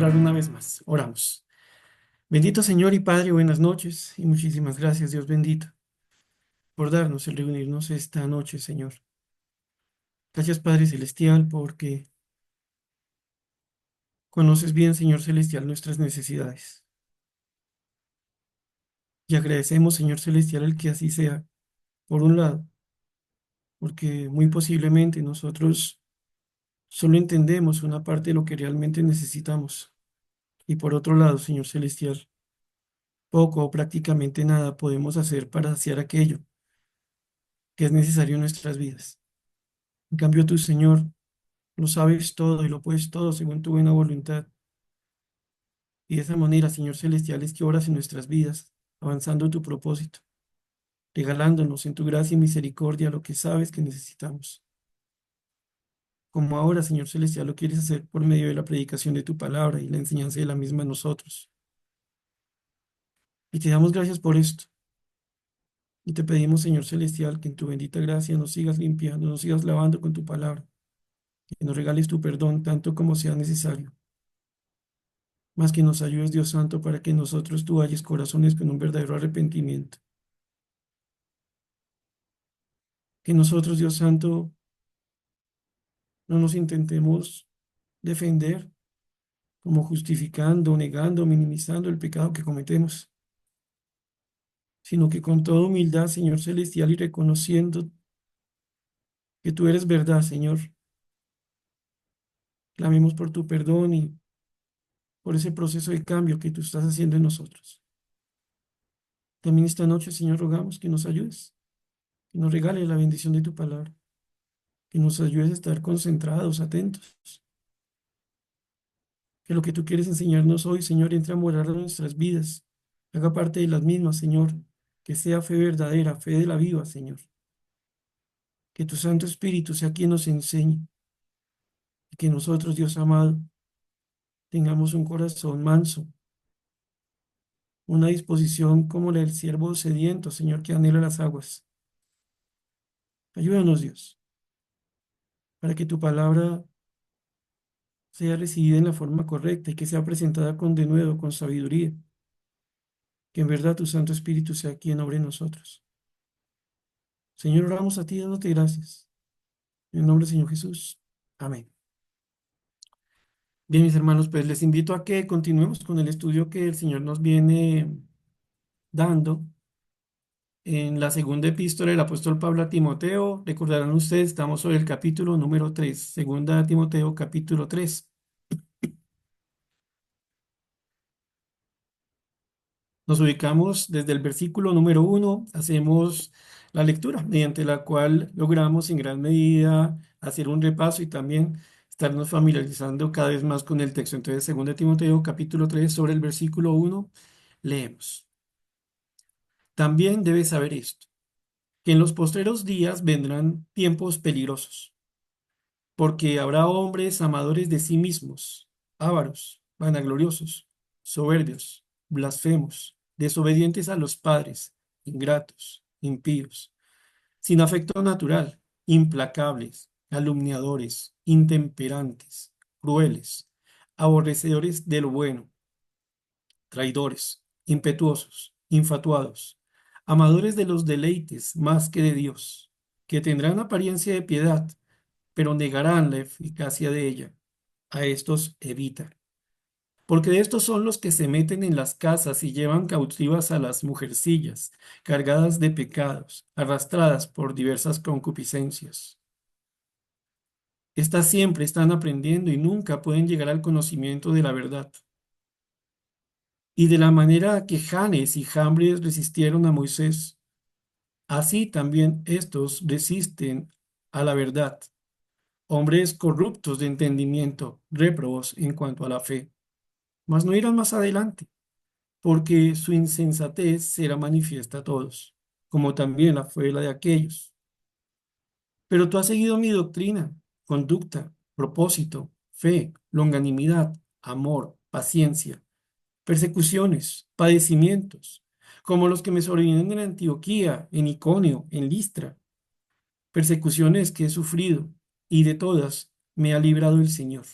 orar una vez más. Oramos. Bendito Señor y Padre, buenas noches y muchísimas gracias, Dios bendito, por darnos el reunirnos esta noche, Señor. Gracias, Padre Celestial, porque conoces bien, Señor Celestial, nuestras necesidades. Y agradecemos, Señor Celestial, el que así sea, por un lado, porque muy posiblemente nosotros solo entendemos una parte de lo que realmente necesitamos. Y por otro lado, Señor Celestial, poco o prácticamente nada podemos hacer para saciar aquello que es necesario en nuestras vidas. En cambio, tú, Señor, lo sabes todo y lo puedes todo según tu buena voluntad. Y de esa manera, Señor Celestial, es que obras en nuestras vidas, avanzando tu propósito, regalándonos en tu gracia y misericordia lo que sabes que necesitamos. Como ahora, Señor Celestial, lo quieres hacer por medio de la predicación de tu palabra y la enseñanza de la misma a nosotros. Y te damos gracias por esto. Y te pedimos, Señor Celestial, que en tu bendita gracia nos sigas limpiando, nos sigas lavando con tu palabra, que nos regales tu perdón tanto como sea necesario. Más que nos ayudes, Dios Santo, para que nosotros tú halles corazones con un verdadero arrepentimiento. Que nosotros, Dios Santo, no nos intentemos defender como justificando, negando, minimizando el pecado que cometemos, sino que con toda humildad, Señor Celestial, y reconociendo que tú eres verdad, Señor, clamemos por tu perdón y por ese proceso de cambio que tú estás haciendo en nosotros. También esta noche, Señor, rogamos que nos ayudes, que nos regales la bendición de tu palabra, que nos ayudes a estar concentrados, atentos, que lo que tú quieres enseñarnos hoy, Señor, entre a morar en nuestras vidas, haga parte de las mismas, Señor, que sea fe verdadera, fe de la viva, Señor. Que tu Santo Espíritu sea quien nos enseñe y que nosotros, Dios amado, tengamos un corazón manso, una disposición como la del siervo sediento, Señor, que anhela las aguas. Ayúdanos, Dios, para que tu palabra sea recibida en la forma correcta y que sea presentada con denuedo, con sabiduría. Que en verdad tu Santo Espíritu sea quien obre en nosotros. Señor, oramos a ti dándote gracias. En el nombre del Señor Jesús. Amén. Bien, mis hermanos, pues les invito a que continuemos con el estudio que el Señor nos viene dando en la segunda epístola del apóstol Pablo a Timoteo. Recordarán ustedes, estamos sobre el capítulo número 3, segunda a Timoteo, capítulo 3. Nos ubicamos desde el versículo número 1, hacemos la lectura, mediante la cual logramos en gran medida hacer un repaso y también estarnos familiarizando cada vez más con el texto. Entonces, 2 Timoteo, capítulo 3, sobre el versículo 1, leemos. También debes saber esto, que en los postreros días vendrán tiempos peligrosos, porque habrá hombres amadores de sí mismos, ávaros, vanagloriosos, soberbios, blasfemos, desobedientes a los padres, ingratos, impíos, sin afecto natural, implacables, calumniadores, intemperantes, crueles, aborrecedores de lo bueno, traidores, impetuosos, infatuados, amadores de los deleites más que de Dios, que tendrán apariencia de piedad, pero negarán la eficacia de ella. A estos evita. Porque de estos son los que se meten en las casas y llevan cautivas a las mujercillas, cargadas de pecados, arrastradas por diversas concupiscencias. Estas siempre están aprendiendo y nunca pueden llegar al conocimiento de la verdad. Y de la manera que Janes y Jambres resistieron a Moisés, así también estos resisten a la verdad. Hombres corruptos de entendimiento, réprobos en cuanto a la fe. Mas no irán más adelante, porque su insensatez será manifiesta a todos, como también la fue la de aquellos. Pero tú has seguido mi doctrina, conducta, propósito, fe, longanimidad, amor, paciencia, persecuciones, padecimientos, como los que me sobrevienen en Antioquía, en Iconio, en Listra, persecuciones que he sufrido, y de todas me ha librado el Señor.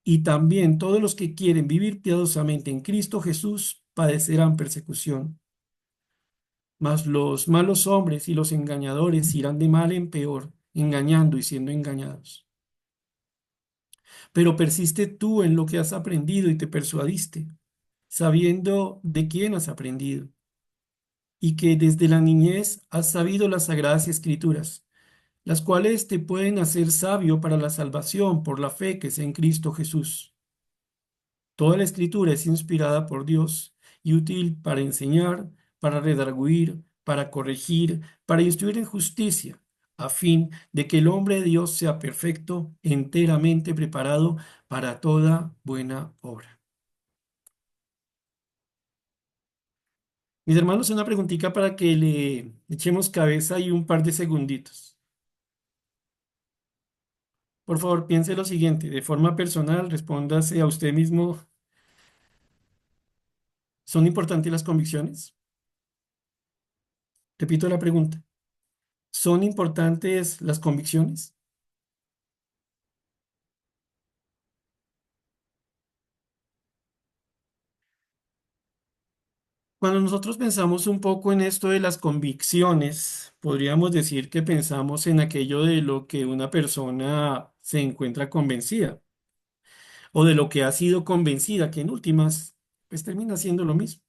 Y también todos los que quieren vivir piadosamente en Cristo Jesús padecerán persecución. Mas los malos hombres y los engañadores irán de mal en peor, engañando y siendo engañados. Pero persiste tú en lo que has aprendido y te persuadiste, sabiendo de quién has aprendido, y que desde la niñez has sabido las sagradas escrituras, las cuales te pueden hacer sabio para la salvación por la fe que es en Cristo Jesús. Toda la escritura es inspirada por Dios y útil para enseñar, para redarguir, para corregir, para instruir en justicia, a fin de que el hombre de Dios sea perfecto, enteramente preparado para toda buena obra. Mis hermanos, una preguntita para que le echemos cabeza y un par de segunditos. Por favor, piense lo siguiente, de forma personal, respóndase a usted mismo, ¿son importantes las convicciones? Repito la pregunta, ¿son importantes las convicciones? Cuando nosotros pensamos un poco en esto de las convicciones, podríamos decir que pensamos en aquello de lo que una persona se encuentra convencida o de lo que ha sido convencida, que en últimas, pues termina siendo lo mismo.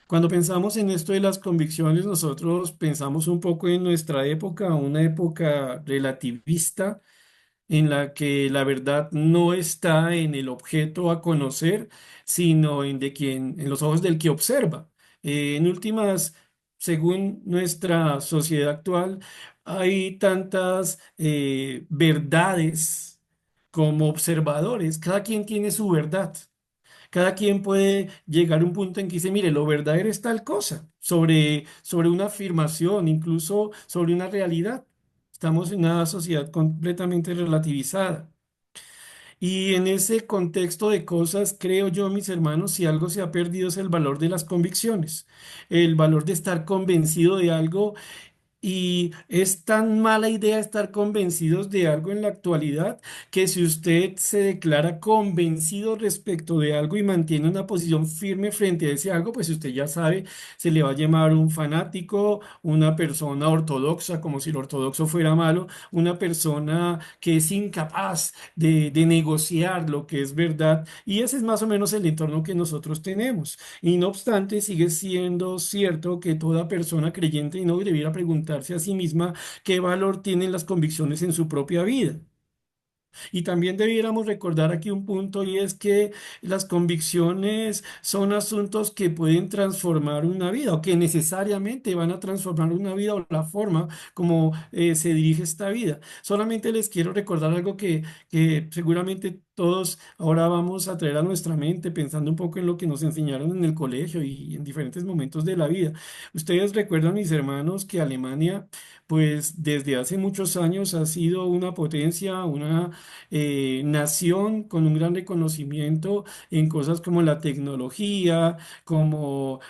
Cuando pensamos en esto de las convicciones, nosotros pensamos un poco en nuestra época, una época relativista en la que la verdad no está en el objeto a conocer, sino en de quien, en los ojos del que observa. En últimas, según nuestra sociedad actual, hay tantas verdades como observadores. Cada quien tiene su verdad. Cada quien puede llegar a un punto en que dice, mire, lo verdadero es tal cosa, sobre una afirmación, incluso sobre una realidad. Estamos en una sociedad completamente relativizada. Y en ese contexto de cosas, creo yo, mis hermanos, si algo se ha perdido es el valor de las convicciones, el valor de estar convencido de algo y es tan mala idea estar convencidos de algo en la actualidad que si usted se declara convencido respecto de algo y mantiene una posición firme frente a ese algo, pues usted ya sabe, se le va a llamar un fanático, una persona ortodoxa, como si el ortodoxo fuera malo, una persona que es incapaz de negociar lo que es verdad. Y ese es más o menos el entorno que nosotros tenemos. Y no obstante, sigue siendo cierto que toda persona creyente no debiera preguntarse a sí misma qué valor tienen las convicciones en su propia vida. Y también debiéramos recordar aquí un punto y es que las convicciones son asuntos que pueden transformar una vida o que necesariamente van a transformar una vida o la forma como se dirige esta vida. Solamente les quiero recordar algo que seguramente todos ahora vamos a traer a nuestra mente pensando un poco en lo que nos enseñaron en el colegio y en diferentes momentos de la vida. Ustedes recuerdan, mis hermanos, que Alemania, pues desde hace muchos años ha sido una potencia, una nación con un gran reconocimiento en cosas como la tecnología, como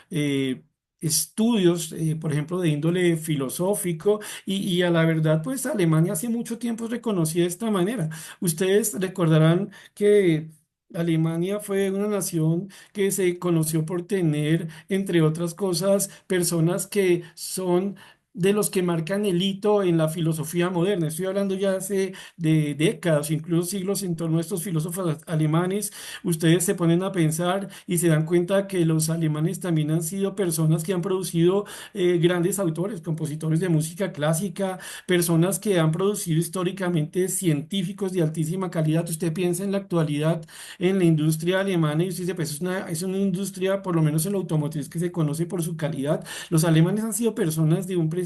estudios, por ejemplo, de índole filosófico, y a la verdad, pues Alemania hace mucho tiempo es reconocida de esta manera. Ustedes recordarán que Alemania fue una nación que se conoció por tener, entre otras cosas, personas que son de los que marcan el hito en la filosofía moderna. Estoy hablando ya hace de décadas, incluso siglos, en torno a estos filósofos alemanes. Ustedes se ponen a pensar y se dan cuenta que los alemanes también han sido personas que han producido grandes autores, compositores de música clásica, personas que han producido históricamente científicos de altísima calidad. Usted piensa en la actualidad en la industria alemana y usted dice, pues es una industria, por lo menos en la automotriz, que se conoce por su calidad. Los alemanes han sido personas de un prestigio,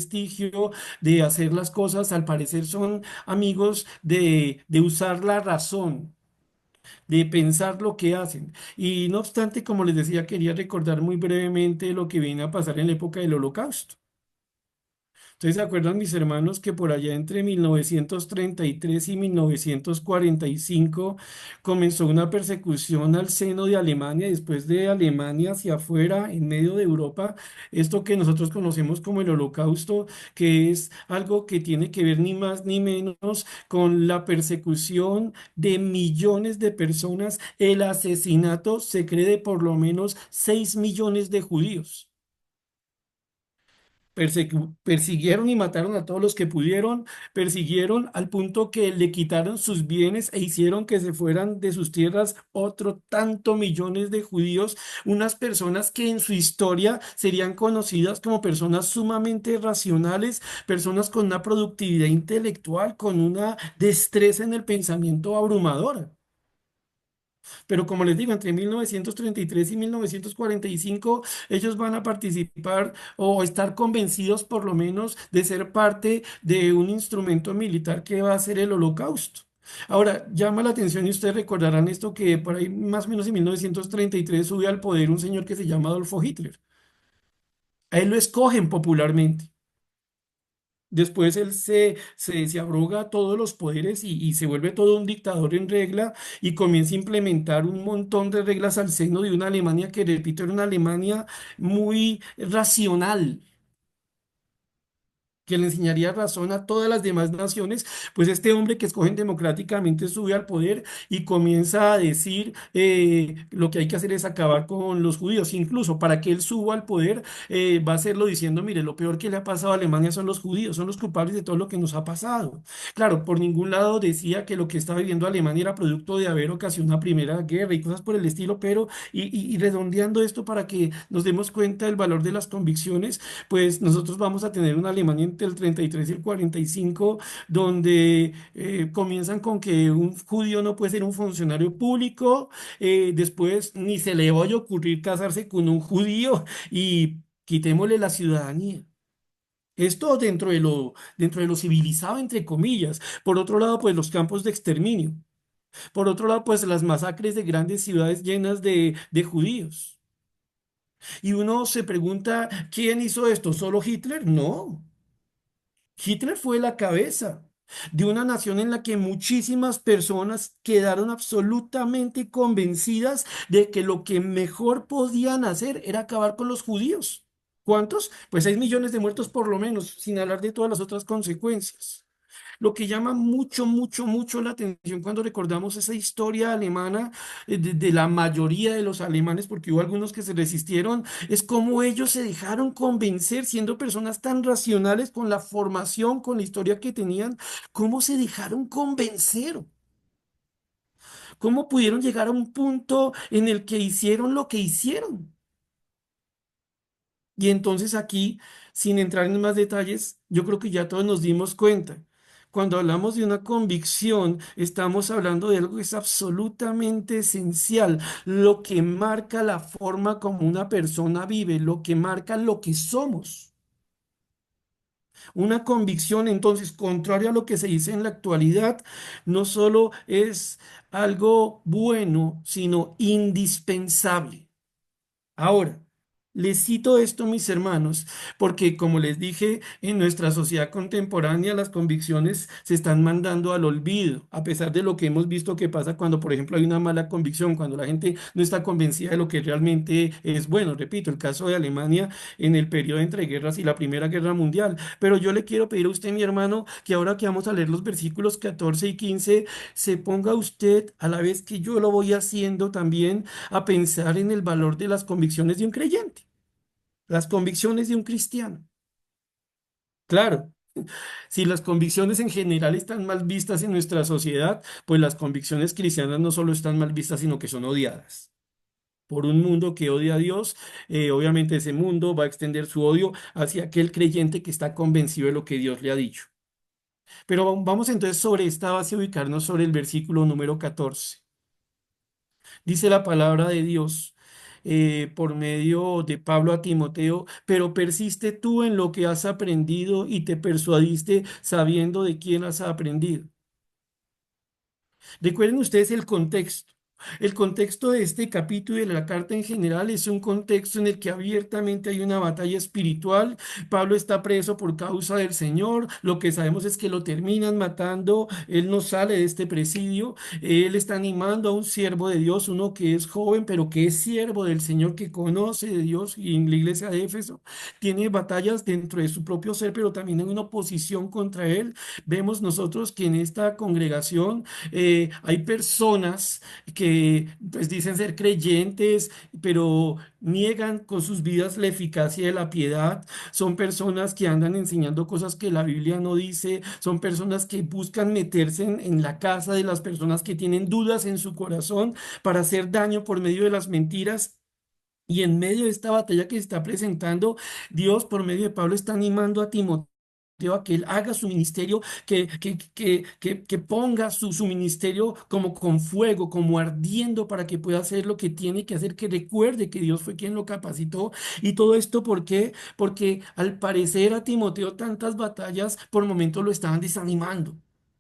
de hacer las cosas, al parecer son amigos de usar la razón, de pensar lo que hacen. Y no obstante, como les decía, quería recordar muy brevemente lo que viene a pasar en la época del Holocausto. Entonces, ¿se acuerdan mis hermanos que por allá entre 1933 y 1945 comenzó una persecución al seno de Alemania, y después de Alemania hacia afuera, en medio de Europa, esto que nosotros conocemos como el Holocausto, que es algo que tiene que ver ni más ni menos con la persecución de millones de personas, el asesinato, se cree, de por lo menos 6 millones de judíos. Persiguieron y mataron a todos los que pudieron, persiguieron al punto que le quitaron sus bienes e hicieron que se fueran de sus tierras otro tanto millones de judíos, unas personas que en su historia serían conocidas como personas sumamente racionales, personas con una productividad intelectual, con una destreza en el pensamiento abrumadora. Pero como les digo, entre 1933 y 1945, ellos van a participar o estar convencidos por lo menos de ser parte de un instrumento militar que va a ser el Holocausto. Ahora, llama la atención y ustedes recordarán esto que por ahí más o menos en 1933 sube al poder un señor que se llama Adolfo Hitler. A él lo escogen popularmente. Después él se abroga todos los poderes y se vuelve todo un dictador en regla y comienza a implementar un montón de reglas al seno de una Alemania que, repito, era una Alemania muy racional, que le enseñaría razón a todas las demás naciones, pues este hombre que escogen democráticamente sube al poder y comienza a decir lo que hay que hacer es acabar con los judíos. Incluso para que él suba al poder, va a hacerlo diciendo, mire, lo peor que le ha pasado a Alemania son los judíos, son los culpables de todo lo que nos ha pasado. Claro, por ningún lado decía que lo que estaba viviendo Alemania era producto de haber ocasionado una primera guerra y cosas por el estilo, pero y redondeando esto para que nos demos cuenta del valor de las convicciones, pues nosotros vamos a tener una Alemania entre el 33 y el 45, donde comienzan con que un judío no puede ser un funcionario público, después ni se le vaya a ocurrir casarse con un judío y quitémosle la ciudadanía. Esto dentro de lo civilizado, entre comillas. Por otro lado, pues los campos de exterminio. Por otro lado, pues las masacres de grandes ciudades llenas de judíos. Y uno se pregunta, ¿quién hizo esto? ¿Solo Hitler? No. Hitler fue la cabeza de una nación en la que muchísimas personas quedaron absolutamente convencidas de que lo que mejor podían hacer era acabar con los judíos. ¿Cuántos? Pues 6 millones de muertos por lo menos, sin hablar de todas las otras consecuencias. Lo que llama mucho, mucho, mucho la atención cuando recordamos esa historia alemana, de la mayoría de los alemanes, porque hubo algunos que se resistieron, es cómo ellos se dejaron convencer, siendo personas tan racionales con la formación, con la historia que tenían, cómo se dejaron convencer, cómo pudieron llegar a un punto en el que hicieron lo que hicieron. Y entonces aquí, sin entrar en más detalles, yo creo que ya todos nos dimos cuenta. Cuando hablamos de una convicción, estamos hablando de algo que es absolutamente esencial, lo que marca la forma como una persona vive, lo que marca lo que somos. Una convicción, entonces, contraria a lo que se dice en la actualidad, no solo es algo bueno, sino indispensable. Ahora, les cito esto, mis hermanos, porque como les dije, en nuestra sociedad contemporánea las convicciones se están mandando al olvido, a pesar de lo que hemos visto que pasa cuando, por ejemplo, hay una mala convicción, cuando la gente no está convencida de lo que realmente es bueno. Repito, el caso de Alemania en el periodo entre guerras y la Primera Guerra Mundial. Pero yo le quiero pedir a usted, mi hermano, que ahora que vamos a leer los versículos 14 y 15, se ponga usted, a la vez que yo lo voy haciendo también, a pensar en el valor de las convicciones de un creyente, las convicciones de un cristiano. Claro, si las convicciones en general están mal vistas en nuestra sociedad, pues las convicciones cristianas no solo están mal vistas, sino que son odiadas. Por un mundo que odia a Dios, obviamente ese mundo va a extender su odio hacia aquel creyente que está convencido de lo que Dios le ha dicho. Pero vamos entonces sobre esta base a ubicarnos sobre el versículo número 14. Dice la palabra de Dios por medio de Pablo a Timoteo, pero persiste tú en lo que has aprendido y te persuadiste sabiendo de quién has aprendido. Recuerden ustedes el contexto. El contexto de este capítulo y de la carta en general es un contexto en el que abiertamente hay una batalla espiritual. Pablo está preso por causa del Señor. Lo que sabemos es que lo terminan matando. Él no sale de este presidio. Él está animando a un siervo de Dios, uno que es joven, pero que es siervo del Señor, que conoce de Dios. Y en la iglesia de Éfeso tiene batallas dentro de su propio ser, pero también hay una oposición contra él. Vemos nosotros que en esta congregación hay personas que pues dicen ser creyentes, pero niegan con sus vidas la eficacia de la piedad. Son personas que andan enseñando cosas que la Biblia no dice. Son personas que buscan meterse en la casa de las personas que tienen dudas en su corazón para hacer daño por medio de las mentiras. Y en medio de esta batalla que se está presentando, Dios por medio de Pablo está animando a Timoteo a que él haga su ministerio, que ponga su ministerio como con fuego, como ardiendo para que pueda hacer lo que tiene que hacer, que recuerde que Dios fue quien lo capacitó. Y todo esto, ¿por qué? Porque al parecer a Timoteo tantas batallas por momentos lo estaban desanimando.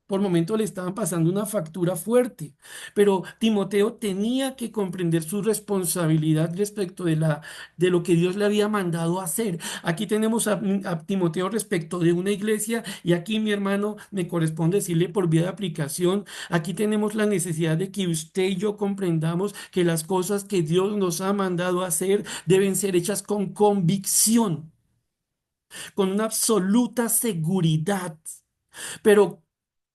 Por momentos le estaban pasando una factura fuerte, pero Timoteo tenía que comprender su responsabilidad respecto de lo que Dios le había mandado a hacer. Aquí tenemos a Timoteo respecto de una iglesia y aquí, mi hermano, me corresponde decirle por vía de aplicación, aquí tenemos la necesidad de que usted y yo comprendamos que las cosas que Dios nos ha mandado a hacer deben ser hechas con convicción, con una absoluta seguridad, pero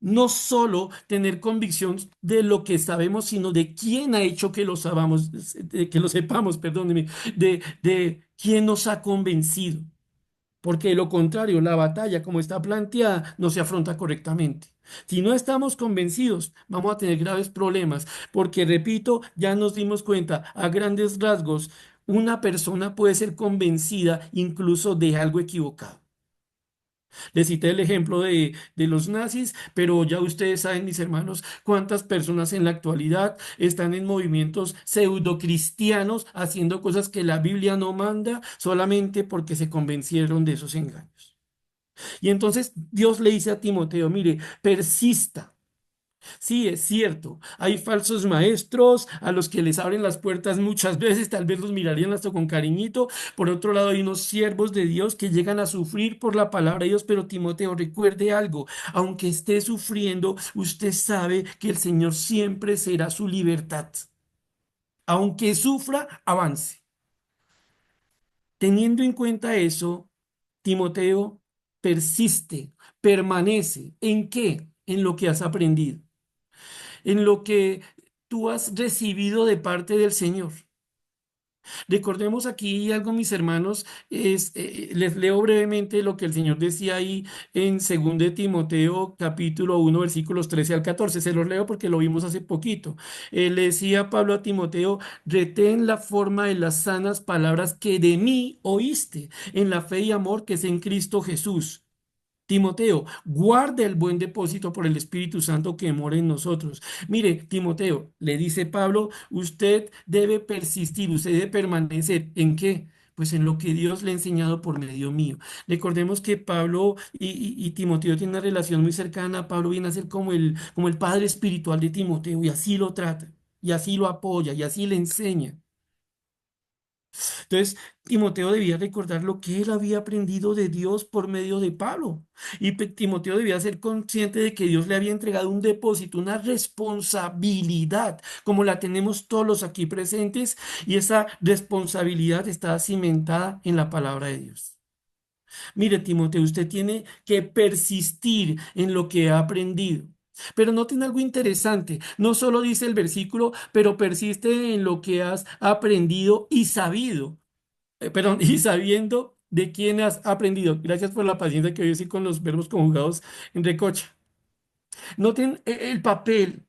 no solo tener convicción de lo que sabemos, sino de quién ha hecho que lo sabamos, que lo sepamos, perdóneme, de quién nos ha convencido. Porque de lo contrario, la batalla como está planteada no se afronta correctamente. Si no estamos convencidos, vamos a tener graves problemas, porque repito, ya nos dimos cuenta a grandes rasgos, una persona puede ser convencida incluso de algo equivocado. Les cité el ejemplo de los nazis, pero ya ustedes saben, mis hermanos, cuántas personas en la actualidad están en movimientos pseudocristianos haciendo cosas que la Biblia no manda solamente porque se convencieron de esos engaños. Y entonces Dios le dice a Timoteo, mire, persista. Sí, es cierto, hay falsos maestros a los que les abren las puertas muchas veces, tal vez los mirarían hasta con cariñito. Por otro lado, hay unos siervos de Dios que llegan a sufrir por la palabra de Dios, pero Timoteo, recuerde algo, aunque esté sufriendo, usted sabe que el Señor siempre será su libertad. Aunque sufra, avance. Teniendo en cuenta eso, Timoteo, persiste, permanece. ¿En qué? En lo que has aprendido, en lo que tú has recibido de parte del Señor. Recordemos aquí algo, mis hermanos, les leo brevemente lo que el Señor decía ahí en 2 de Timoteo capítulo 1 versículos 13 al 14. Se los leo porque lo vimos hace poquito. Le decía Pablo a Timoteo, retén la forma de las sanas palabras que de mí oíste en la fe y amor que es en Cristo Jesús. Timoteo, guarde el buen depósito por el Espíritu Santo que mora en nosotros. Mire, Timoteo, le dice Pablo, usted debe persistir, usted debe permanecer. ¿En qué? Pues en lo que Dios le ha enseñado por medio mío. Recordemos que Pablo y Timoteo tienen una relación muy cercana. Pablo viene a ser como el padre espiritual de Timoteo y así lo trata, y así lo apoya, y así le enseña. Entonces, Timoteo debía recordar lo que él había aprendido de Dios por medio de Pablo. Y Timoteo debía ser consciente de que Dios le había entregado un depósito, una responsabilidad, como la tenemos todos los aquí presentes, y esa responsabilidad está cimentada en la palabra de Dios. Mire, Timoteo, usted tiene que persistir en lo que ha aprendido. Pero noten algo interesante, no solo dice el versículo, pero persiste en lo que has aprendido y sabido, perdón, y sabiendo de quién has aprendido. Gracias por la paciencia que hoy sí con los verbos conjugados en recocha. Noten el papel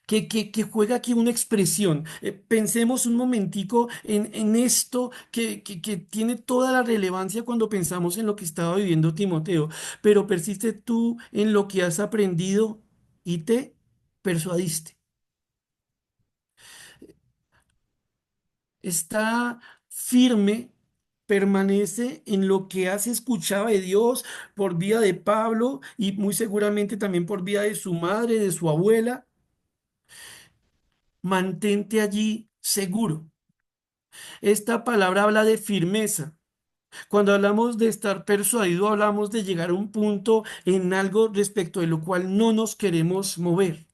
que juega aquí una expresión. Pensemos un momentico en esto que tiene toda la relevancia cuando pensamos en lo que estaba viviendo Timoteo. Pero persiste tú en lo que has aprendido y te persuadiste. Está firme, permanece en lo que has escuchado de Dios por vía de Pablo y muy seguramente también por vía de su madre, de su abuela. mantente allí seguro. Esta palabra habla de firmeza. Cuando hablamos de estar persuadido, hablamos de llegar a un punto en algo respecto de lo cual no nos queremos mover,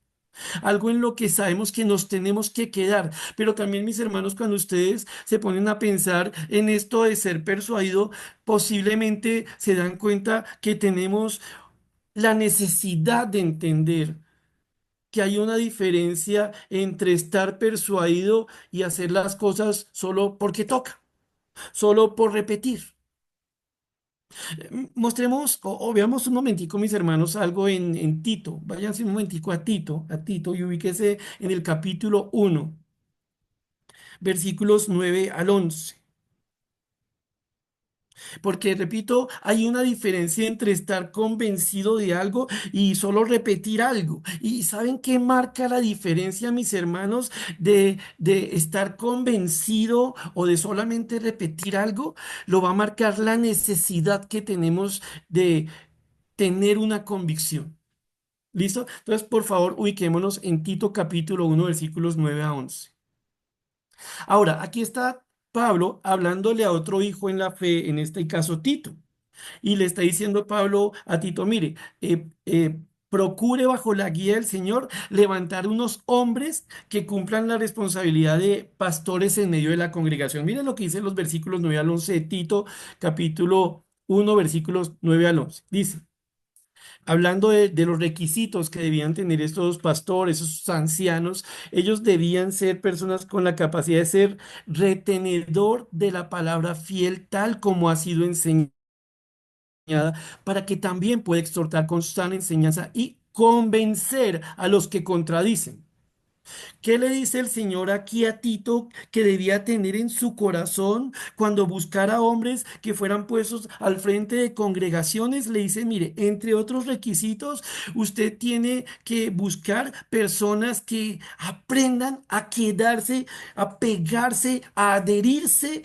algo en lo que sabemos que nos tenemos que quedar. Pero también, mis hermanos, cuando ustedes se ponen a pensar en esto de ser persuadido, posiblemente se dan cuenta que tenemos la necesidad de entender que hay una diferencia entre estar persuadido y hacer las cosas solo porque toca, solo por repetir. Mostremos o veamos un momentico, mis hermanos, algo en Tito. Váyanse un momentico a Tito y ubíquese en el capítulo 1, versículos 9 al 11. Porque, repito, hay una diferencia entre estar convencido de algo y solo repetir algo. ¿Y saben qué marca la diferencia, mis hermanos, de estar convencido o de solamente repetir algo? Lo va a marcar la necesidad que tenemos de tener una convicción. ¿Listo? Entonces, por favor, ubiquémonos en Tito capítulo 1 versículos 9 a 11. Ahora, aquí está Pablo hablándole a otro hijo en la fe, en este caso Tito, y le está diciendo Pablo a Tito, mire, procure bajo la guía del Señor levantar unos hombres que cumplan la responsabilidad de pastores en medio de la congregación. Miren lo que dice los versículos 9 al 11 de Tito capítulo 1 versículos 9 al 11. Dice, hablando de los requisitos que debían tener estos pastores, esos ancianos, ellos debían ser personas con la capacidad de ser retenedor de la palabra fiel tal como ha sido enseñada, para que también pueda exhortar con sana enseñanza y convencer a los que contradicen. ¿Qué le dice el Señor aquí a Tito que debía tener en su corazón cuando buscara hombres que fueran puestos al frente de congregaciones? Le dice, mire, entre otros requisitos, usted tiene que buscar personas que aprendan a quedarse, a pegarse, a adherirse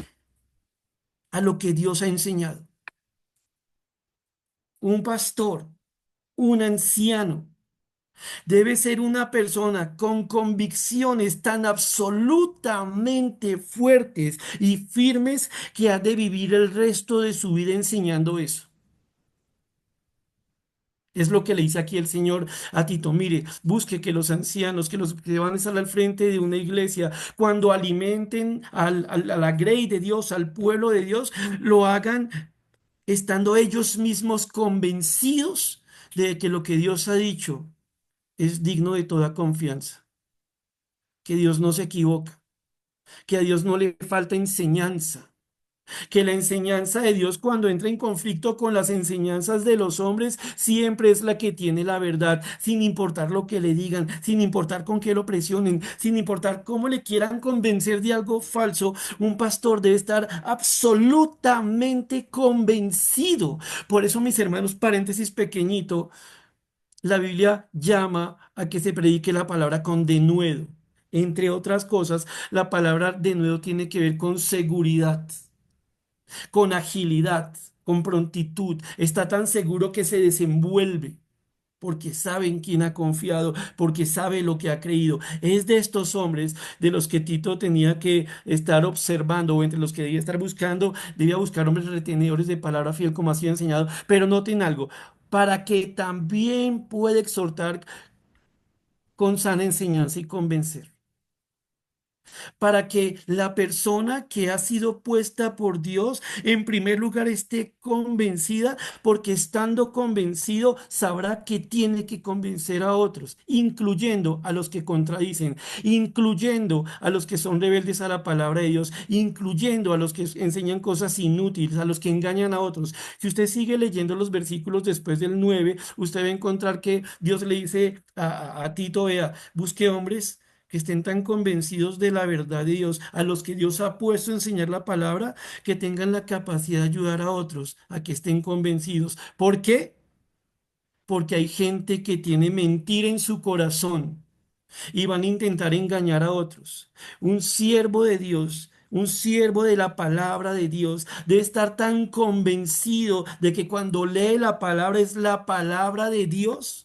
a lo que Dios ha enseñado. Un pastor, un anciano, debe ser una persona con convicciones tan absolutamente fuertes y firmes que ha de vivir el resto de su vida enseñando eso. Es lo que le dice aquí el Señor a Tito. Mire, busque que los ancianos, que los que van a estar al frente de una iglesia, cuando alimenten a la grey de Dios, al pueblo de Dios, lo hagan estando ellos mismos convencidos de que lo que Dios ha dicho es digno de toda confianza, que Dios no se equivoca, que a Dios no le falta enseñanza, que la enseñanza de Dios cuando entra en conflicto con las enseñanzas de los hombres siempre es la que tiene la verdad, sin importar lo que le digan, sin importar con qué lo presionen, sin importar cómo le quieran convencer de algo falso. Un pastor debe estar absolutamente convencido. Por eso, mis hermanos, paréntesis pequeñito, la Biblia llama a que se predique la palabra con denuedo. Entre otras cosas, la palabra denuedo tiene que ver con seguridad, con agilidad, con prontitud. Está tan seguro que se desenvuelve porque sabe en quién ha confiado, porque sabe lo que ha creído. Es de estos hombres de los que Tito tenía que estar observando, o entre los que debía estar buscando, debía buscar hombres retenedores de palabra fiel como ha sido enseñado. Pero noten algo, para que también pueda exhortar con sana enseñanza y convencer, para que la persona que ha sido puesta por Dios en primer lugar esté convencida, porque estando convencido sabrá que tiene que convencer a otros, incluyendo a los que contradicen, incluyendo a los que son rebeldes a la palabra de Dios, incluyendo a los que enseñan cosas inútiles, a los que engañan a otros. Si usted sigue leyendo los versículos después del 9, usted va a encontrar que Dios le dice a Tito, vea, busque hombres que estén tan convencidos de la verdad de Dios, a los que Dios ha puesto a enseñar la palabra, que tengan la capacidad de ayudar a otros a que estén convencidos. ¿Por qué? Porque hay gente que tiene mentira en su corazón y van a intentar engañar a otros. Un siervo de Dios. Un siervo de la palabra de Dios debe estar tan convencido de que cuando lee la palabra es la palabra de Dios,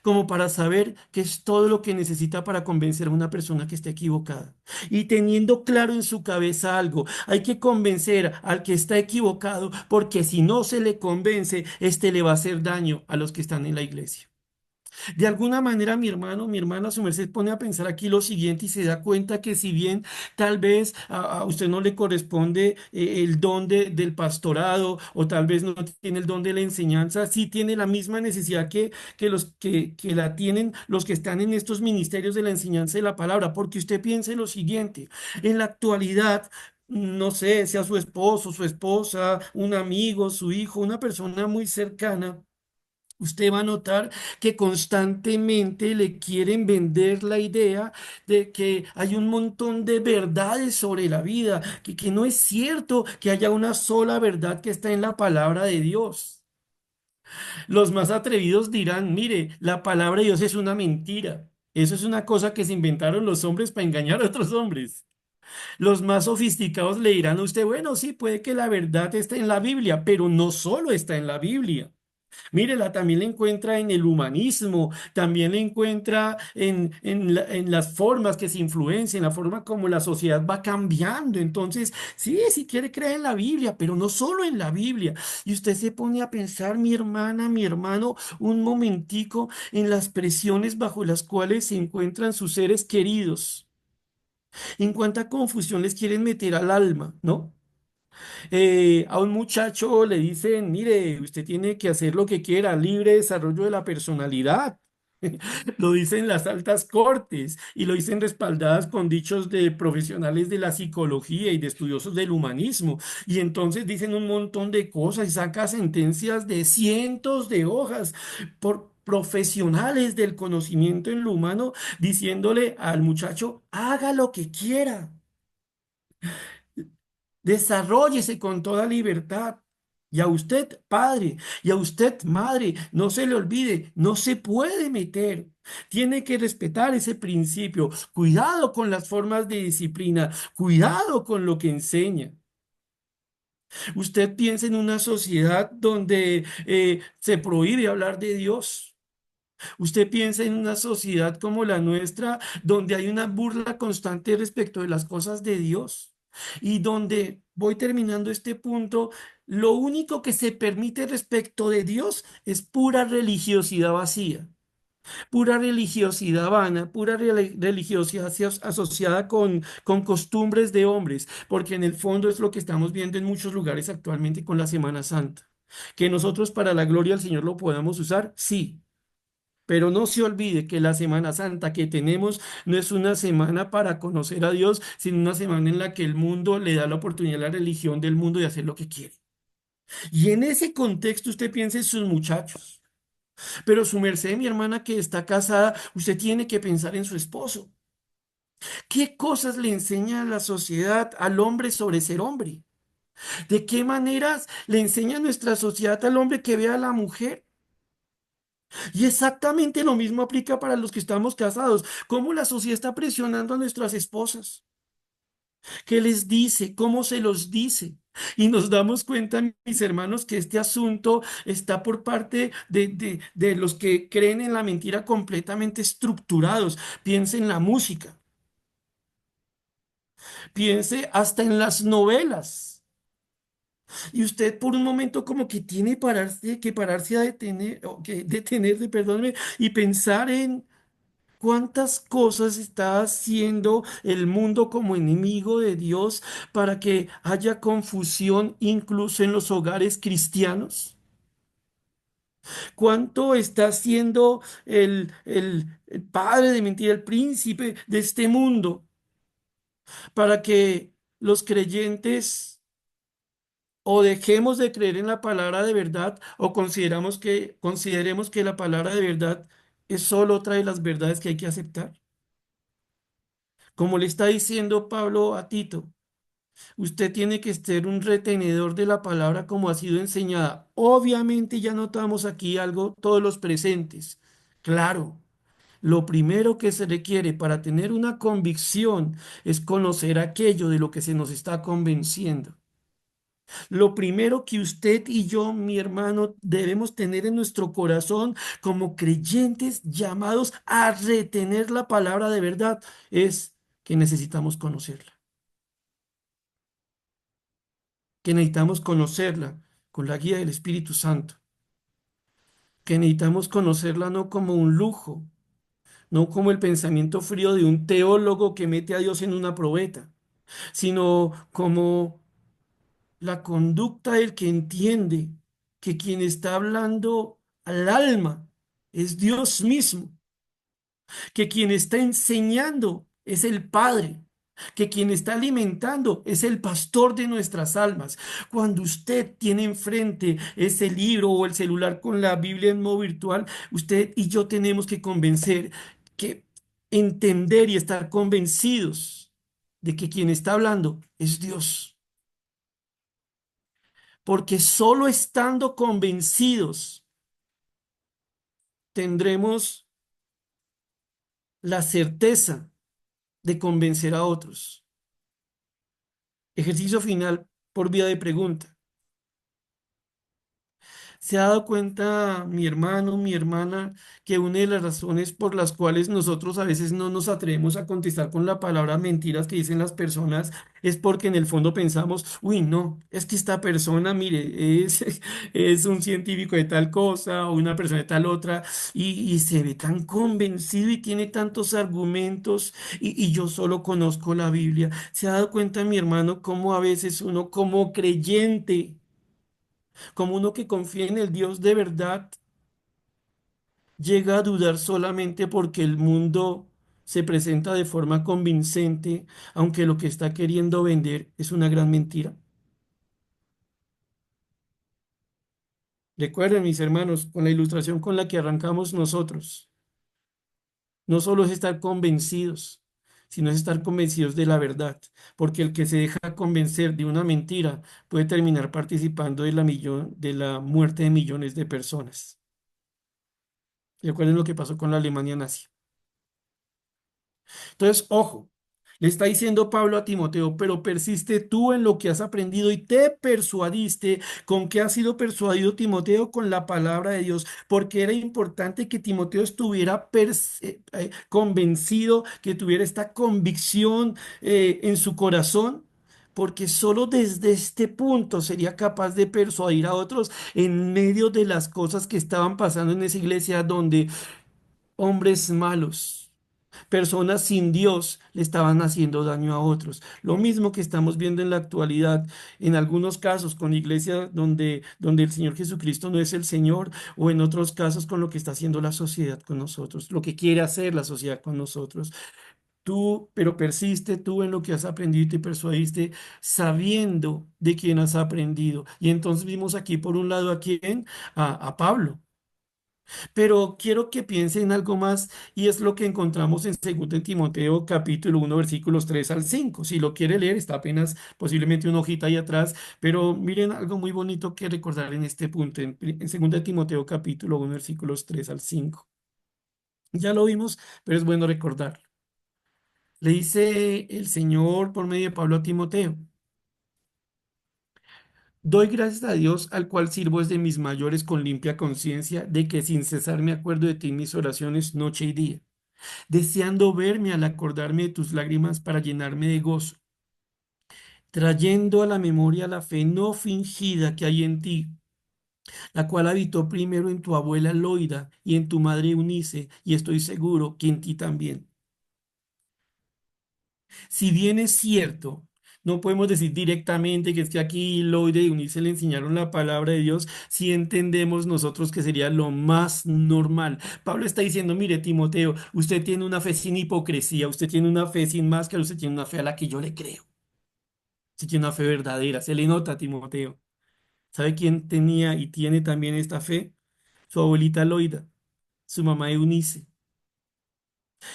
como para saber qué es todo lo que necesita para convencer a una persona que está equivocada. Y teniendo claro en su cabeza algo, hay que convencer al que está equivocado, porque si no se le convence, este le va a hacer daño a los que están en la iglesia. De alguna manera, mi hermano, mi hermana, su merced pone a pensar aquí lo siguiente y se da cuenta que si bien tal vez a usted no le corresponde el don del pastorado o tal vez no tiene el don de la enseñanza, sí tiene la misma necesidad que los que la tienen los que están en estos ministerios de la enseñanza de la palabra, porque usted piense lo siguiente, en la actualidad. No sé, sea su esposo, su esposa, un amigo, su hijo, una persona muy cercana. Usted va a notar que constantemente le quieren vender la idea de que hay un montón de verdades sobre la vida, que no es cierto que haya una sola verdad que está en la palabra de Dios. Los más atrevidos dirán, mire, la palabra de Dios es una mentira. Eso es una cosa que se inventaron los hombres para engañar a otros hombres. Los más sofisticados le dirán a usted, bueno, sí, puede que la verdad esté en la Biblia, pero no solo está en la Biblia. Mírela, también la encuentra en el humanismo, también la encuentra en las formas que se influencian, la forma como la sociedad va cambiando. Entonces, sí, si quiere creer en la Biblia, pero no solo en la Biblia. Y usted se pone a pensar, mi hermana, mi hermano, un momentico en las presiones bajo las cuales se encuentran sus seres queridos, en cuánta confusión les quieren meter al alma, ¿no? A un muchacho le dicen, mire, usted tiene que hacer lo que quiera, libre desarrollo de la personalidad. Lo dicen las altas cortes y lo dicen respaldadas con dichos de profesionales de la psicología y de estudiosos del humanismo. Y entonces dicen un montón de cosas y saca sentencias de cientos de hojas por profesionales del conocimiento en lo humano, diciéndole al muchacho, haga lo que quiera. Desarróllese con toda libertad. Y a usted, padre, y a usted, madre, no se le olvide, no se puede meter. Tiene que respetar ese principio. Cuidado con las formas de disciplina, cuidado con lo que enseña. Usted piensa en una sociedad donde se prohíbe hablar de Dios. Usted piensa en una sociedad como la nuestra, donde hay una burla constante respecto de las cosas de Dios y donde, voy terminando este punto, lo único que se permite respecto de Dios es pura religiosidad vacía, pura religiosidad vana, pura religiosidad asociada con costumbres de hombres, porque en el fondo es lo que estamos viendo en muchos lugares actualmente con la Semana Santa. Que nosotros para la gloria del Señor lo podamos usar, sí, pero no se olvide que la Semana Santa que tenemos no es una semana para conocer a Dios, sino una semana en la que el mundo le da la oportunidad a la religión del mundo de hacer lo que quiere. Y en ese contexto usted piensa en sus muchachos. Pero su merced, mi hermana que está casada, usted tiene que pensar en su esposo. ¿Qué cosas le enseña la sociedad al hombre sobre ser hombre? ¿De qué maneras le enseña nuestra sociedad al hombre que vea a la mujer? Y exactamente lo mismo aplica para los que estamos casados. ¿Cómo la sociedad está presionando a nuestras esposas? ¿Qué les dice? ¿Cómo se los dice? Y nos damos cuenta, mis hermanos, que este asunto está por parte de los que creen en la mentira completamente estructurados. Piense en la música, piense hasta en las novelas. Y usted por un momento como que tiene que pararse a detener, o que detenerse, perdóneme, y pensar en ¿cuántas cosas está haciendo el mundo como enemigo de Dios para que haya confusión incluso en los hogares cristianos? ¿Cuánto está haciendo el padre de mentira, el príncipe de este mundo para que los creyentes o dejemos de creer en la palabra de verdad o consideremos que la palabra de verdad es solo otra de las verdades que hay que aceptar? Como le está diciendo Pablo a Tito, usted tiene que ser un retenedor de la palabra como ha sido enseñada. Obviamente ya notamos aquí algo, todos los presentes. Claro, lo primero que se requiere para tener una convicción es conocer aquello de lo que se nos está convenciendo. Lo primero que usted y yo, mi hermano, debemos tener en nuestro corazón como creyentes llamados a retener la palabra de verdad es que necesitamos conocerla, que necesitamos conocerla con la guía del Espíritu Santo, que necesitamos conocerla no como un lujo, no como el pensamiento frío de un teólogo que mete a Dios en una probeta, sino como la conducta del que entiende que quien está hablando al alma es Dios mismo, que quien está enseñando es el Padre, que quien está alimentando es el pastor de nuestras almas. Cuando usted tiene enfrente ese libro o el celular con la Biblia en modo virtual, usted y yo tenemos que convencer, que entender y estar convencidos de que quien está hablando es Dios. Porque solo estando convencidos tendremos la certeza de convencer a otros. Ejercicio final por vía de pregunta. ¿Se ha dado cuenta, mi hermano, mi hermana, que una de las razones por las cuales nosotros a veces no nos atrevemos a contestar con la palabra mentiras que dicen las personas es porque en el fondo pensamos, uy, no, es que esta persona, mire, es un científico de tal cosa o una persona de tal otra y se ve tan convencido y tiene tantos argumentos y yo solo conozco la Biblia? ¿Se ha dado cuenta, mi hermano, cómo a veces uno como creyente, como uno que confía en el Dios de verdad, llega a dudar solamente porque el mundo se presenta de forma convincente, aunque lo que está queriendo vender es una gran mentira? Recuerden, mis hermanos, con la ilustración con la que arrancamos nosotros, no solo es estar convencidos, sino es estar convencidos de la verdad, porque el que se deja convencer de una mentira puede terminar participando de la muerte de millones de personas. Recuerden lo que pasó con la Alemania nazi. Entonces, ojo, le está diciendo Pablo a Timoteo, pero persiste tú en lo que has aprendido y te persuadiste. ¿Con qué ha sido persuadido Timoteo? Con la palabra de Dios, porque era importante que Timoteo estuviera convencido, que tuviera esta convicción en su corazón. Porque solo desde este punto sería capaz de persuadir a otros en medio de las cosas que estaban pasando en esa iglesia donde hombres malos, personas sin Dios le estaban haciendo daño a otros. Lo mismo que estamos viendo en la actualidad, en algunos casos con iglesias donde el Señor Jesucristo no es el Señor, o en otros casos con lo que está haciendo la sociedad con nosotros, lo que quiere hacer la sociedad con nosotros. Tú, pero persiste tú en lo que has aprendido y te persuadiste sabiendo de quién has aprendido. Y entonces vimos aquí por un lado a quién, a Pablo. Pero quiero que piense en algo más y es lo que encontramos en 2 de Timoteo capítulo 1 versículos 3 al 5. Si lo quiere leer, está apenas posiblemente una hojita ahí atrás, pero miren algo muy bonito que recordar en este punto, en 2 de Timoteo capítulo 1 versículos 3 al 5. Ya lo vimos, pero es bueno recordar. Le dice el Señor por medio de Pablo a Timoteo: doy gracias a Dios, al cual sirvo desde mis mayores con limpia conciencia, de que sin cesar me acuerdo de ti en mis oraciones noche y día, deseando verme al acordarme de tus lágrimas para llenarme de gozo, trayendo a la memoria la fe no fingida que hay en ti, la cual habitó primero en tu abuela Loida y en tu madre Eunice, y estoy seguro que en ti también. Si bien es cierto, no podemos decir directamente que es que aquí Loida y Eunice le enseñaron la palabra de Dios, si entendemos nosotros que sería lo más normal. Pablo está diciendo, mire, Timoteo, usted tiene una fe sin hipocresía, usted tiene una fe sin máscara, usted tiene una fe a la que yo le creo. Usted tiene una fe verdadera, se le nota a Timoteo. ¿Sabe quién tenía y tiene también esta fe? Su abuelita Loida, su mamá Eunice.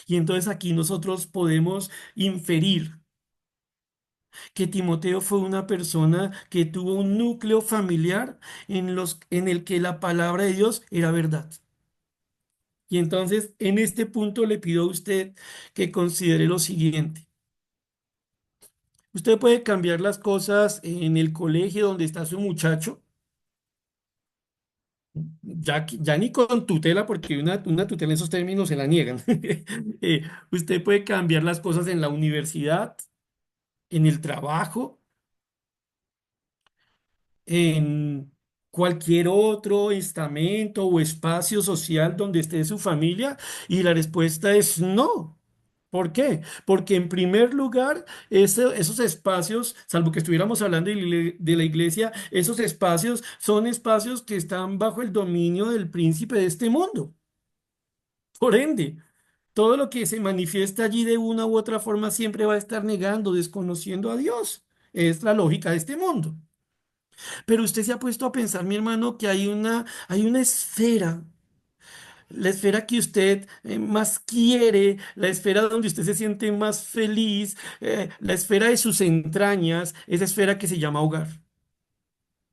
Y entonces aquí nosotros podemos inferir que Timoteo fue una persona que tuvo un núcleo familiar en el que la palabra de Dios era verdad. Y entonces en este punto le pido a usted que considere lo siguiente. Usted puede cambiar las cosas en el colegio donde está su muchacho, ya ni con tutela, porque una tutela en esos términos se la niegan. Usted puede cambiar las cosas en la universidad, en el trabajo, en cualquier otro estamento o espacio social donde esté su familia? Y la respuesta es no. ¿Por qué? Porque en primer lugar, esos espacios, salvo que estuviéramos hablando de la iglesia, esos espacios son espacios que están bajo el dominio del príncipe de este mundo. Por ende, todo lo que se manifiesta allí de una u otra forma siempre va a estar negando, desconociendo a Dios. Es la lógica de este mundo. Pero usted se ha puesto a pensar, mi hermano, que hay una esfera, la esfera que usted más quiere, la esfera donde usted se siente más feliz, la esfera de sus entrañas, esa esfera que se llama hogar.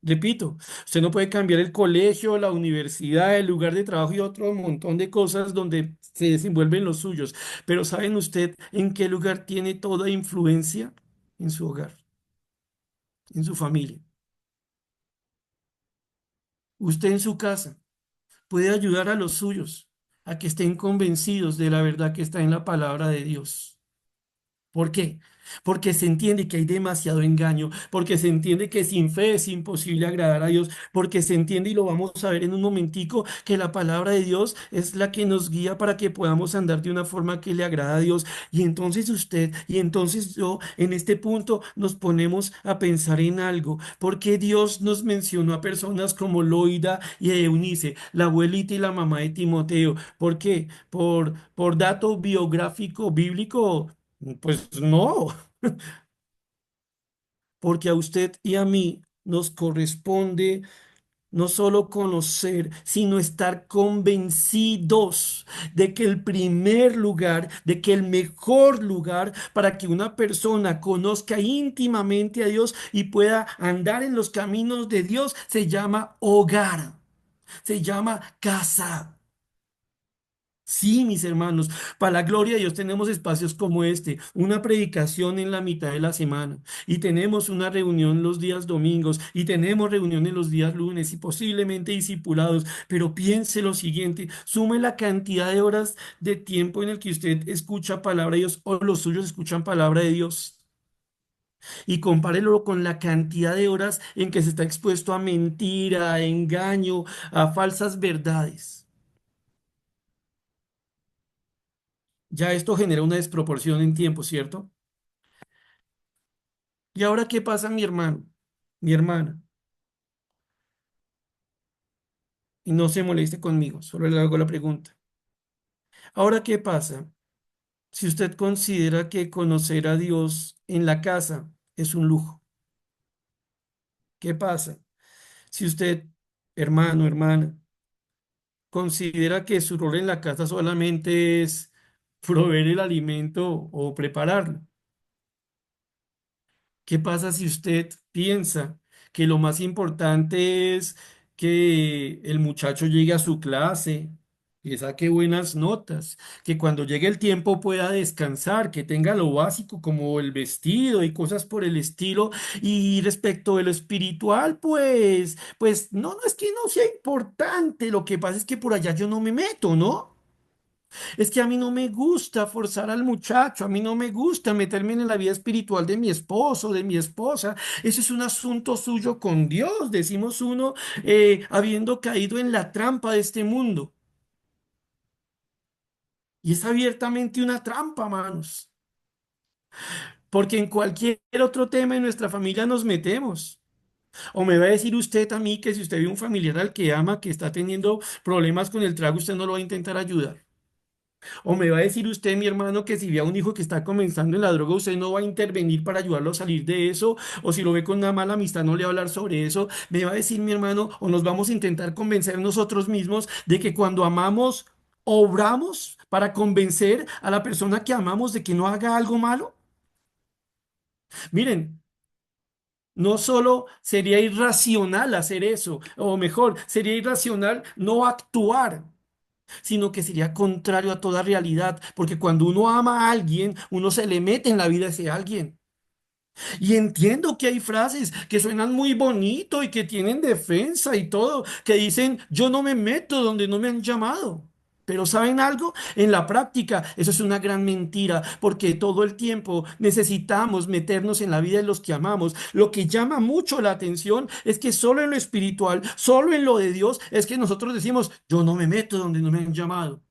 Repito, usted no puede cambiar el colegio, la universidad, el lugar de trabajo y otro montón de cosas donde se desenvuelven los suyos. Pero ¿saben usted en qué lugar tiene toda influencia? En su hogar, en su familia. Usted en su casa puede ayudar a los suyos a que estén convencidos de la verdad que está en la palabra de Dios. ¿Por qué? Porque se entiende que hay demasiado engaño, porque se entiende que sin fe es imposible agradar a Dios, porque se entiende, y lo vamos a ver en un momentico, que la palabra de Dios es la que nos guía para que podamos andar de una forma que le agrada a Dios. Y entonces usted, y entonces yo, en este punto nos ponemos a pensar en algo, porque Dios nos mencionó a personas como Loida y Eunice, la abuelita y la mamá de Timoteo. ¿Por qué? Por dato biográfico bíblico. Pues no, porque a usted y a mí nos corresponde no solo conocer, sino estar convencidos de que el primer lugar, de que el mejor lugar para que una persona conozca íntimamente a Dios y pueda andar en los caminos de Dios se llama hogar, se llama casa. Sí, mis hermanos, para la gloria de Dios tenemos espacios como este, una predicación en la mitad de la semana y tenemos una reunión los días domingos y tenemos reuniones los días lunes y posiblemente discipulados, pero piense lo siguiente, sume la cantidad de horas de tiempo en el que usted escucha palabra de Dios o los suyos escuchan palabra de Dios y compárelo con la cantidad de horas en que se está expuesto a mentira, a engaño, a falsas verdades. Ya esto genera una desproporción en tiempo, ¿cierto? ¿Y ahora qué pasa, mi hermano, mi hermana? Y no se moleste conmigo, solo le hago la pregunta. ¿Ahora qué pasa si usted considera que conocer a Dios en la casa es un lujo? ¿Qué pasa si usted, hermano, hermana, considera que su rol en la casa solamente es proveer el alimento o prepararlo? ¿Qué pasa si usted piensa que lo más importante es que el muchacho llegue a su clase, que saque buenas notas, que cuando llegue el tiempo pueda descansar, que tenga lo básico como el vestido y cosas por el estilo? Y respecto de lo espiritual, pues no, no es que no sea importante, lo que pasa es que por allá yo no me meto, ¿no? Es que a mí no me gusta forzar al muchacho, a mí no me gusta meterme en la vida espiritual de mi esposo, de mi esposa. Eso es un asunto suyo con Dios, decimos uno, habiendo caído en la trampa de este mundo. Y es abiertamente una trampa, manos, porque en cualquier otro tema en nuestra familia nos metemos. O me va a decir usted a mí que si usted ve un familiar al que ama, que está teniendo problemas con el trago, usted no lo va a intentar ayudar. O me va a decir usted, mi hermano, que si ve a un hijo que está comenzando en la droga, usted no va a intervenir para ayudarlo a salir de eso. O si lo ve con una mala amistad, no le va a hablar sobre eso. Me va a decir, mi hermano, o nos vamos a intentar convencer nosotros mismos de que cuando amamos, obramos para convencer a la persona que amamos de que no haga algo malo. Miren. No solo sería irracional hacer eso, o mejor, sería irracional no actuar, sino que sería contrario a toda realidad, porque cuando uno ama a alguien, uno se le mete en la vida de ese alguien. Y entiendo que hay frases que suenan muy bonito y que tienen defensa y todo, que dicen, yo no me meto donde no me han llamado. Pero ¿saben algo? En la práctica, eso es una gran mentira, porque todo el tiempo necesitamos meternos en la vida de los que amamos. Lo que llama mucho la atención es que solo en lo espiritual, solo en lo de Dios, es que nosotros decimos, yo no me meto donde no me han llamado.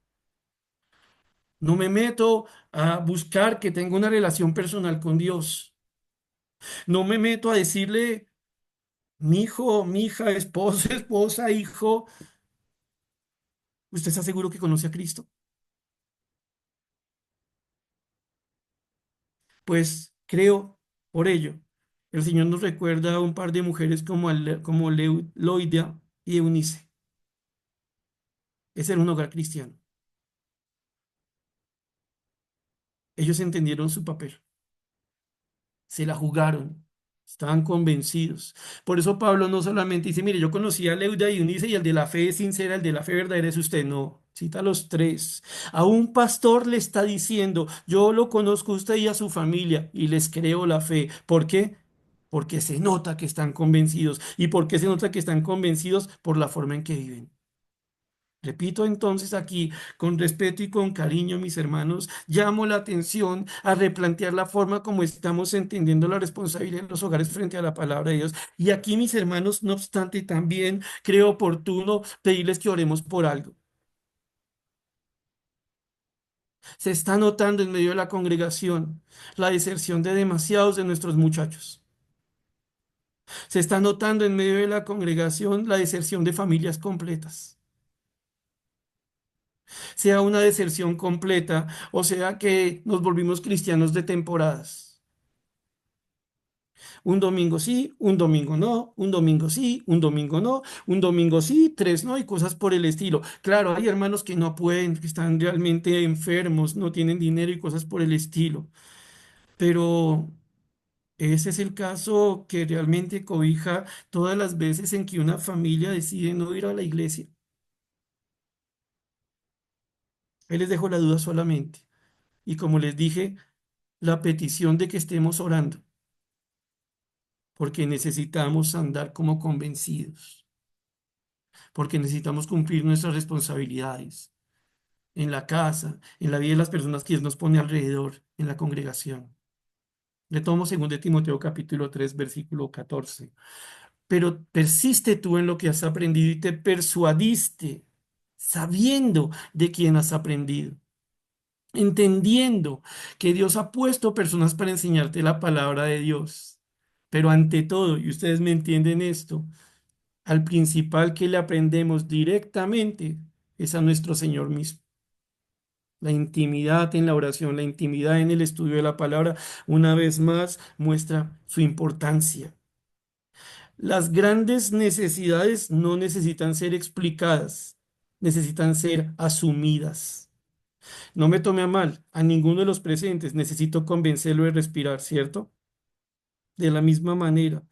No me meto a buscar que tenga una relación personal con Dios. No me meto a decirle, mi hijo, mi hija, esposo, esposa, hijo, ¿usted está seguro que conoce a Cristo? Pues creo, por ello, el Señor nos recuerda a un par de mujeres como Loida y Eunice. Ese era un hogar cristiano. Ellos entendieron su papel, se la jugaron, estaban convencidos. Por eso Pablo no solamente dice, mire, yo conocí a Leuda y Eunice y el de la fe sincera, el de la fe verdadera es usted. No, cita a los tres. A un pastor le está diciendo, yo lo conozco a usted y a su familia y les creo la fe. ¿Por qué? Porque se nota que están convencidos. ¿Y por qué se nota que están convencidos? Por la forma en que viven. Repito entonces aquí, con respeto y con cariño, mis hermanos, llamo la atención a replantear la forma como estamos entendiendo la responsabilidad en los hogares frente a la palabra de Dios. Y aquí, mis hermanos, no obstante, también creo oportuno pedirles que oremos por algo. Se está notando en medio de la congregación la deserción de demasiados de nuestros muchachos. Se está notando en medio de la congregación la deserción de familias completas. Sea una deserción completa, o sea que nos volvimos cristianos de temporadas. Un domingo sí, un domingo no, un domingo sí, un domingo no, un domingo sí, tres no y cosas por el estilo. Claro, hay hermanos que no pueden, que están realmente enfermos, no tienen dinero y cosas por el estilo, pero ese es el caso que realmente cobija todas las veces en que una familia decide no ir a la iglesia. Ahí les dejo la duda solamente. Y como les dije, la petición de que estemos orando porque necesitamos andar como convencidos, porque necesitamos cumplir nuestras responsabilidades en la casa, en la vida de las personas que Dios nos pone alrededor, en la congregación. Le tomo 2 de Timoteo capítulo 3 versículo 14. Pero persiste tú en lo que has aprendido y te persuadiste, sabiendo de quién has aprendido, entendiendo que Dios ha puesto personas para enseñarte la palabra de Dios. Pero ante todo, y ustedes me entienden esto, al principal que le aprendemos directamente es a nuestro Señor mismo. La intimidad en la oración, la intimidad en el estudio de la palabra, una vez más muestra su importancia. Las grandes necesidades no necesitan ser explicadas, necesitan ser asumidas. No me tome a mal, a ninguno de los presentes necesito convencerlo de respirar, ¿cierto? De la misma manera,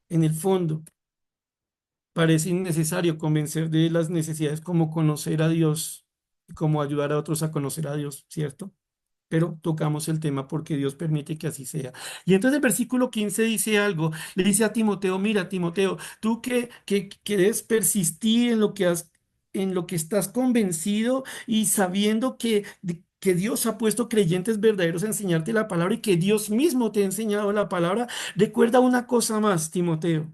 en el fondo, parece innecesario convencer de las necesidades como conocer a Dios, como ayudar a otros a conocer a Dios, ¿cierto? Pero tocamos el tema porque Dios permite que así sea. Y entonces el versículo 15 dice algo, le dice a Timoteo, mira, Timoteo, tú que debes persistir en lo que estás convencido y sabiendo que Dios ha puesto creyentes verdaderos a enseñarte la palabra y que Dios mismo te ha enseñado la palabra, recuerda una cosa más, Timoteo,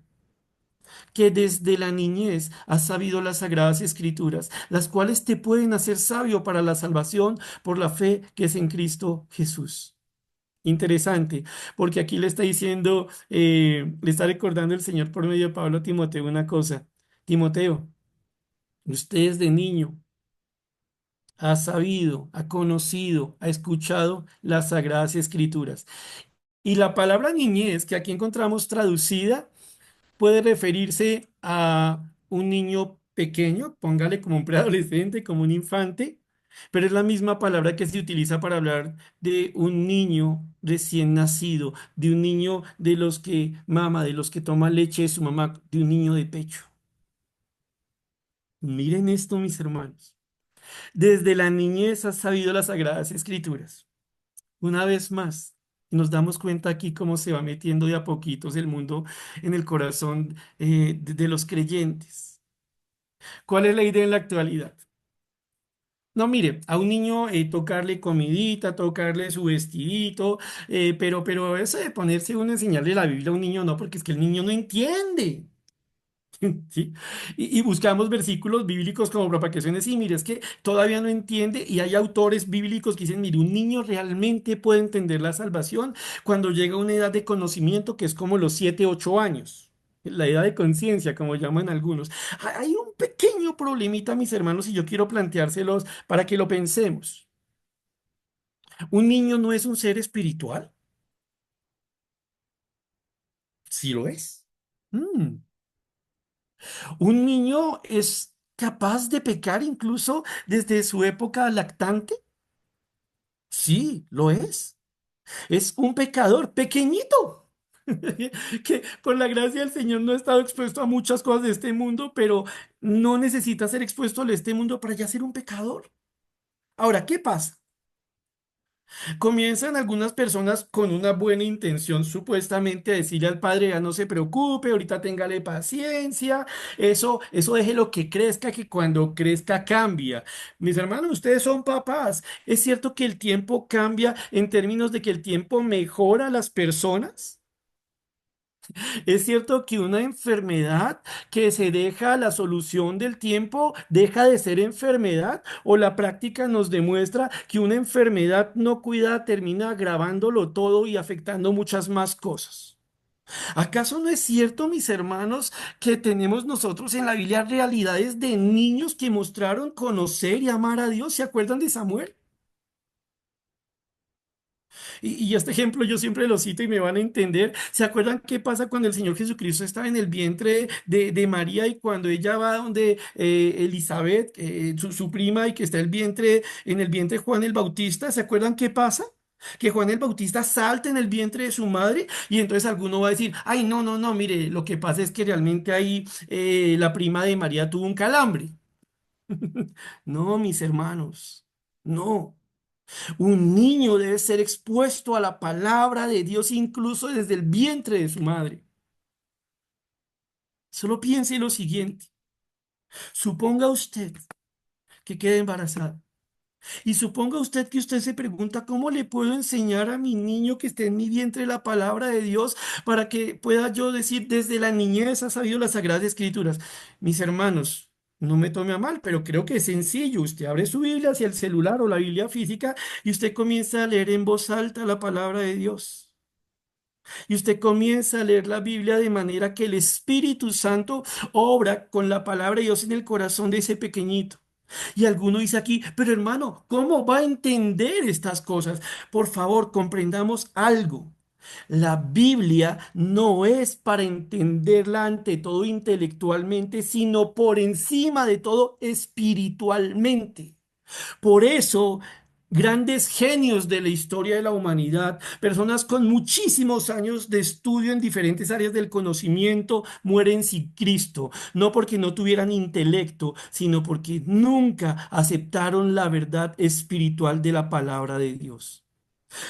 que desde la niñez has sabido las sagradas escrituras, las cuales te pueden hacer sabio para la salvación por la fe que es en Cristo Jesús. Interesante, porque aquí le está diciendo, le está recordando el Señor por medio de Pablo a Timoteo una cosa. Timoteo, usted desde niño ha sabido, ha conocido, ha escuchado las sagradas escrituras. Y la palabra niñez que aquí encontramos traducida puede referirse a un niño pequeño, póngale como un preadolescente, como un infante, pero es la misma palabra que se utiliza para hablar de un niño recién nacido, de un niño de los que mama, de los que toma leche de su mamá, de un niño de pecho. Miren esto, mis hermanos. Desde la niñez has sabido las sagradas escrituras. Una vez más. Y nos damos cuenta aquí cómo se va metiendo de a poquitos el mundo en el corazón de los creyentes. ¿Cuál es la idea en la actualidad? No, mire, a un niño tocarle comidita, tocarle su vestidito, pero eso de ponerse uno a enseñarle la Biblia a un niño no, porque es que el niño no entiende. ¿Sí? Y buscamos versículos bíblicos como para que suene así, mire, es que todavía no entiende y hay autores bíblicos que dicen, mire, un niño realmente puede entender la salvación cuando llega a una edad de conocimiento que es como los 7, 8 años. La edad de conciencia, como llaman algunos. Hay un pequeño problemita, mis hermanos, y yo quiero planteárselos para que lo pensemos. ¿Un niño no es un ser espiritual? Sí lo es. Mm. ¿Un niño es capaz de pecar incluso desde su época lactante? Sí, lo es. Es un pecador pequeñito, que por la gracia del Señor no ha estado expuesto a muchas cosas de este mundo, pero no necesita ser expuesto a este mundo para ya ser un pecador. Ahora, ¿qué pasa? Comienzan algunas personas con una buena intención, supuestamente, a decirle al padre, ya no se preocupe, ahorita téngale paciencia, eso déjelo que crezca, que cuando crezca cambia. Mis hermanos, ustedes son papás. ¿Es cierto que el tiempo cambia en términos de que el tiempo mejora a las personas? Es cierto que una enfermedad que se deja a la solución del tiempo deja de ser enfermedad, o la práctica nos demuestra que una enfermedad no cuidada termina agravándolo todo y afectando muchas más cosas. ¿Acaso no es cierto, mis hermanos, que tenemos nosotros en la Biblia realidades de niños que mostraron conocer y amar a Dios? ¿Se acuerdan de Samuel? Y este ejemplo yo siempre lo cito y me van a entender. ¿Se acuerdan qué pasa cuando el Señor Jesucristo estaba en el vientre de María y cuando ella va donde Elizabeth, su prima, y que está en el vientre de Juan el Bautista? ¿Se acuerdan qué pasa? Que Juan el Bautista salta en el vientre de su madre y entonces alguno va a decir, ay, no, no, no, mire, lo que pasa es que realmente ahí la prima de María tuvo un calambre. No, mis hermanos, no. Un niño debe ser expuesto a la palabra de Dios incluso desde el vientre de su madre. Solo piense lo siguiente. Suponga usted que quede embarazada. Y suponga usted que usted se pregunta, ¿cómo le puedo enseñar a mi niño que esté en mi vientre la palabra de Dios para que pueda yo decir desde la niñez ha sabido las sagradas escrituras? Mis hermanos, no me tome a mal, pero creo que es sencillo. Usted abre su Biblia hacia el celular o la Biblia física y usted comienza a leer en voz alta la palabra de Dios. Y usted comienza a leer la Biblia de manera que el Espíritu Santo obra con la palabra de Dios en el corazón de ese pequeñito. Y alguno dice aquí, pero hermano, ¿cómo va a entender estas cosas? Por favor, comprendamos algo. La Biblia no es para entenderla ante todo intelectualmente, sino por encima de todo espiritualmente. Por eso, grandes genios de la historia de la humanidad, personas con muchísimos años de estudio en diferentes áreas del conocimiento, mueren sin Cristo, no porque no tuvieran intelecto, sino porque nunca aceptaron la verdad espiritual de la palabra de Dios.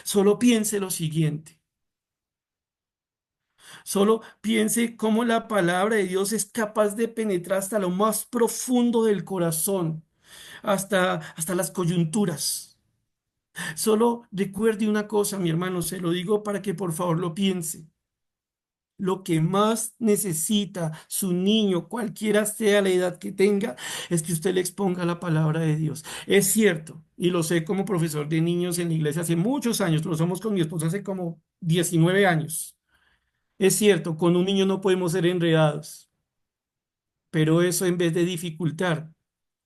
Solo piense lo siguiente. Solo piense cómo la palabra de Dios es capaz de penetrar hasta lo más profundo del corazón, hasta las coyunturas. Solo recuerde una cosa, mi hermano, se lo digo para que por favor lo piense. Lo que más necesita su niño, cualquiera sea la edad que tenga, es que usted le exponga la palabra de Dios. Es cierto, y lo sé como profesor de niños en la iglesia hace muchos años, lo somos con mi esposa hace como 19 años. Es cierto, con un niño no podemos ser enredados, pero eso en vez de dificultar,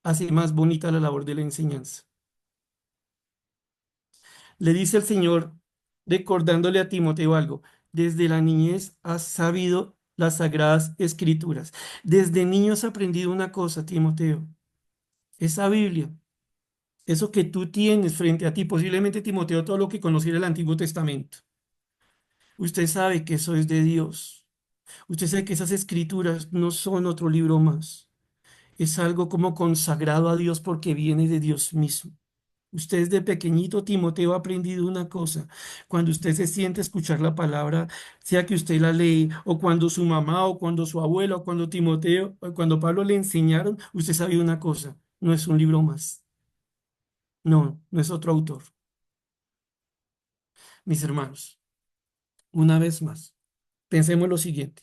hace más bonita la labor de la enseñanza. Le dice el Señor, recordándole a Timoteo algo, desde la niñez has sabido las sagradas escrituras. Desde niño has aprendido una cosa, Timoteo, esa Biblia, eso que tú tienes frente a ti, posiblemente Timoteo, todo lo que conociera el Antiguo Testamento. Usted sabe que eso es de Dios. Usted sabe que esas escrituras no son otro libro más. Es algo como consagrado a Dios porque viene de Dios mismo. Usted desde pequeñito, Timoteo, ha aprendido una cosa. Cuando usted se siente a escuchar la palabra, sea que usted la lee, o cuando su mamá, o cuando su abuelo, o cuando Timoteo, o cuando Pablo le enseñaron, usted sabía una cosa. No es un libro más. No, no es otro autor. Mis hermanos, una vez más, pensemos lo siguiente.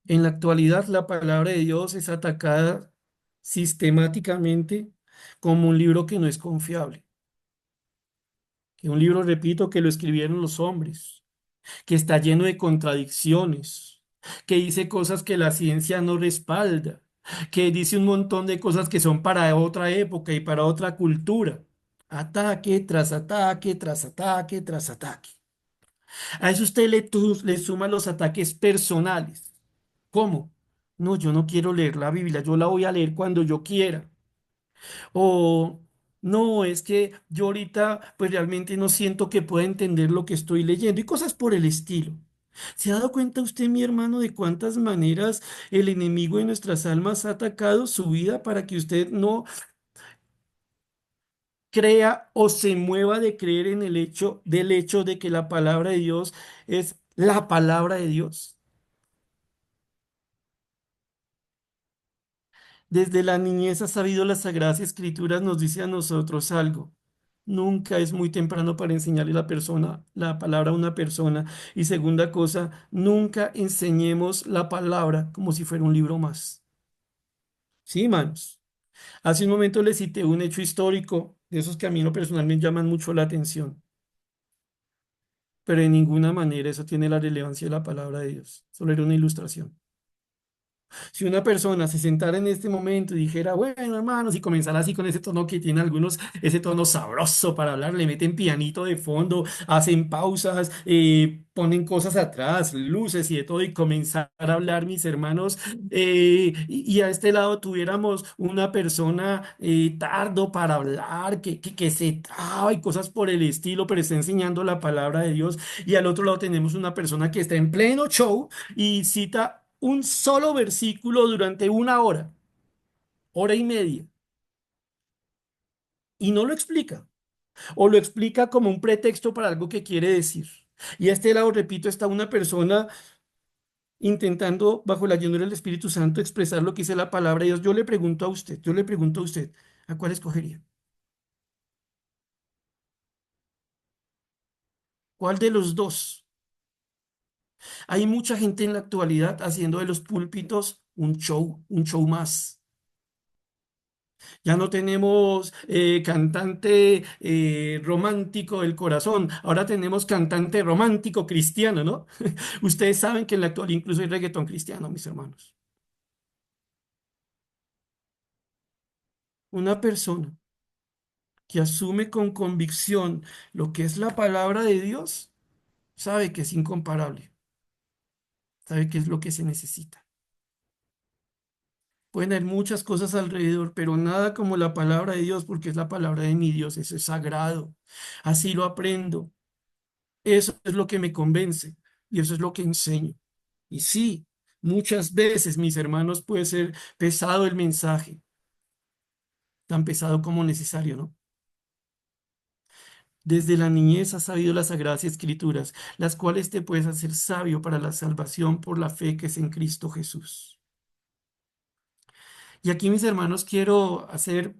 En la actualidad, la palabra de Dios es atacada sistemáticamente como un libro que no es confiable, que un libro, repito, que lo escribieron los hombres, que está lleno de contradicciones, que dice cosas que la ciencia no respalda, que dice un montón de cosas que son para otra época y para otra cultura. Ataque tras ataque, tras ataque, tras ataque. A eso usted le suma los ataques personales. ¿Cómo? No, yo no quiero leer la Biblia, yo la voy a leer cuando yo quiera. O no, es que yo ahorita pues realmente no siento que pueda entender lo que estoy leyendo y cosas por el estilo. ¿Se ha dado cuenta usted, mi hermano, de cuántas maneras el enemigo de nuestras almas ha atacado su vida para que usted no crea o se mueva de creer en el hecho del hecho de que la palabra de Dios es la palabra de Dios? Desde la niñez ha sabido las sagradas escrituras, nos dice a nosotros algo. Nunca es muy temprano para enseñarle a la persona, la palabra a una persona. Y segunda cosa, nunca enseñemos la palabra como si fuera un libro más. Sí, manos. Hace un momento le cité un hecho histórico, de esos que a mí en lo personal me llaman mucho la atención, pero de ninguna manera eso tiene la relevancia de la palabra de Dios. Solo era una ilustración. Si una persona se sentara en este momento y dijera, bueno, hermanos, y comenzara así con ese tono que tiene algunos, ese tono sabroso para hablar, le meten pianito de fondo, hacen pausas, ponen cosas atrás, luces y de todo, y comenzar a hablar, mis hermanos, y a este lado tuviéramos una persona tardo para hablar, que se traba y cosas por el estilo, pero está enseñando la palabra de Dios, y al otro lado tenemos una persona que está en pleno show y cita un solo versículo durante una hora, hora y media, y no lo explica, o lo explica como un pretexto para algo que quiere decir. Y a este lado, repito, está una persona intentando, bajo la llenura del Espíritu Santo, expresar lo que dice la palabra de Dios. Yo le pregunto a usted, yo le pregunto a usted, ¿a cuál escogería? ¿Cuál de los dos? Hay mucha gente en la actualidad haciendo de los púlpitos un show más. Ya no tenemos cantante romántico del corazón, ahora tenemos cantante romántico cristiano, ¿no? Ustedes saben que en la actualidad incluso hay reggaetón cristiano, mis hermanos. Una persona que asume con convicción lo que es la palabra de Dios, sabe que es incomparable, sabe que es lo que se necesita. Pueden haber muchas cosas alrededor, pero nada como la palabra de Dios, porque es la palabra de mi Dios, eso es sagrado. Así lo aprendo. Eso es lo que me convence y eso es lo que enseño. Y sí, muchas veces, mis hermanos, puede ser pesado el mensaje, tan pesado como necesario, ¿no? Desde la niñez has sabido las sagradas escrituras, las cuales te puedes hacer sabio para la salvación por la fe que es en Cristo Jesús. Y aquí, mis hermanos, quiero hacer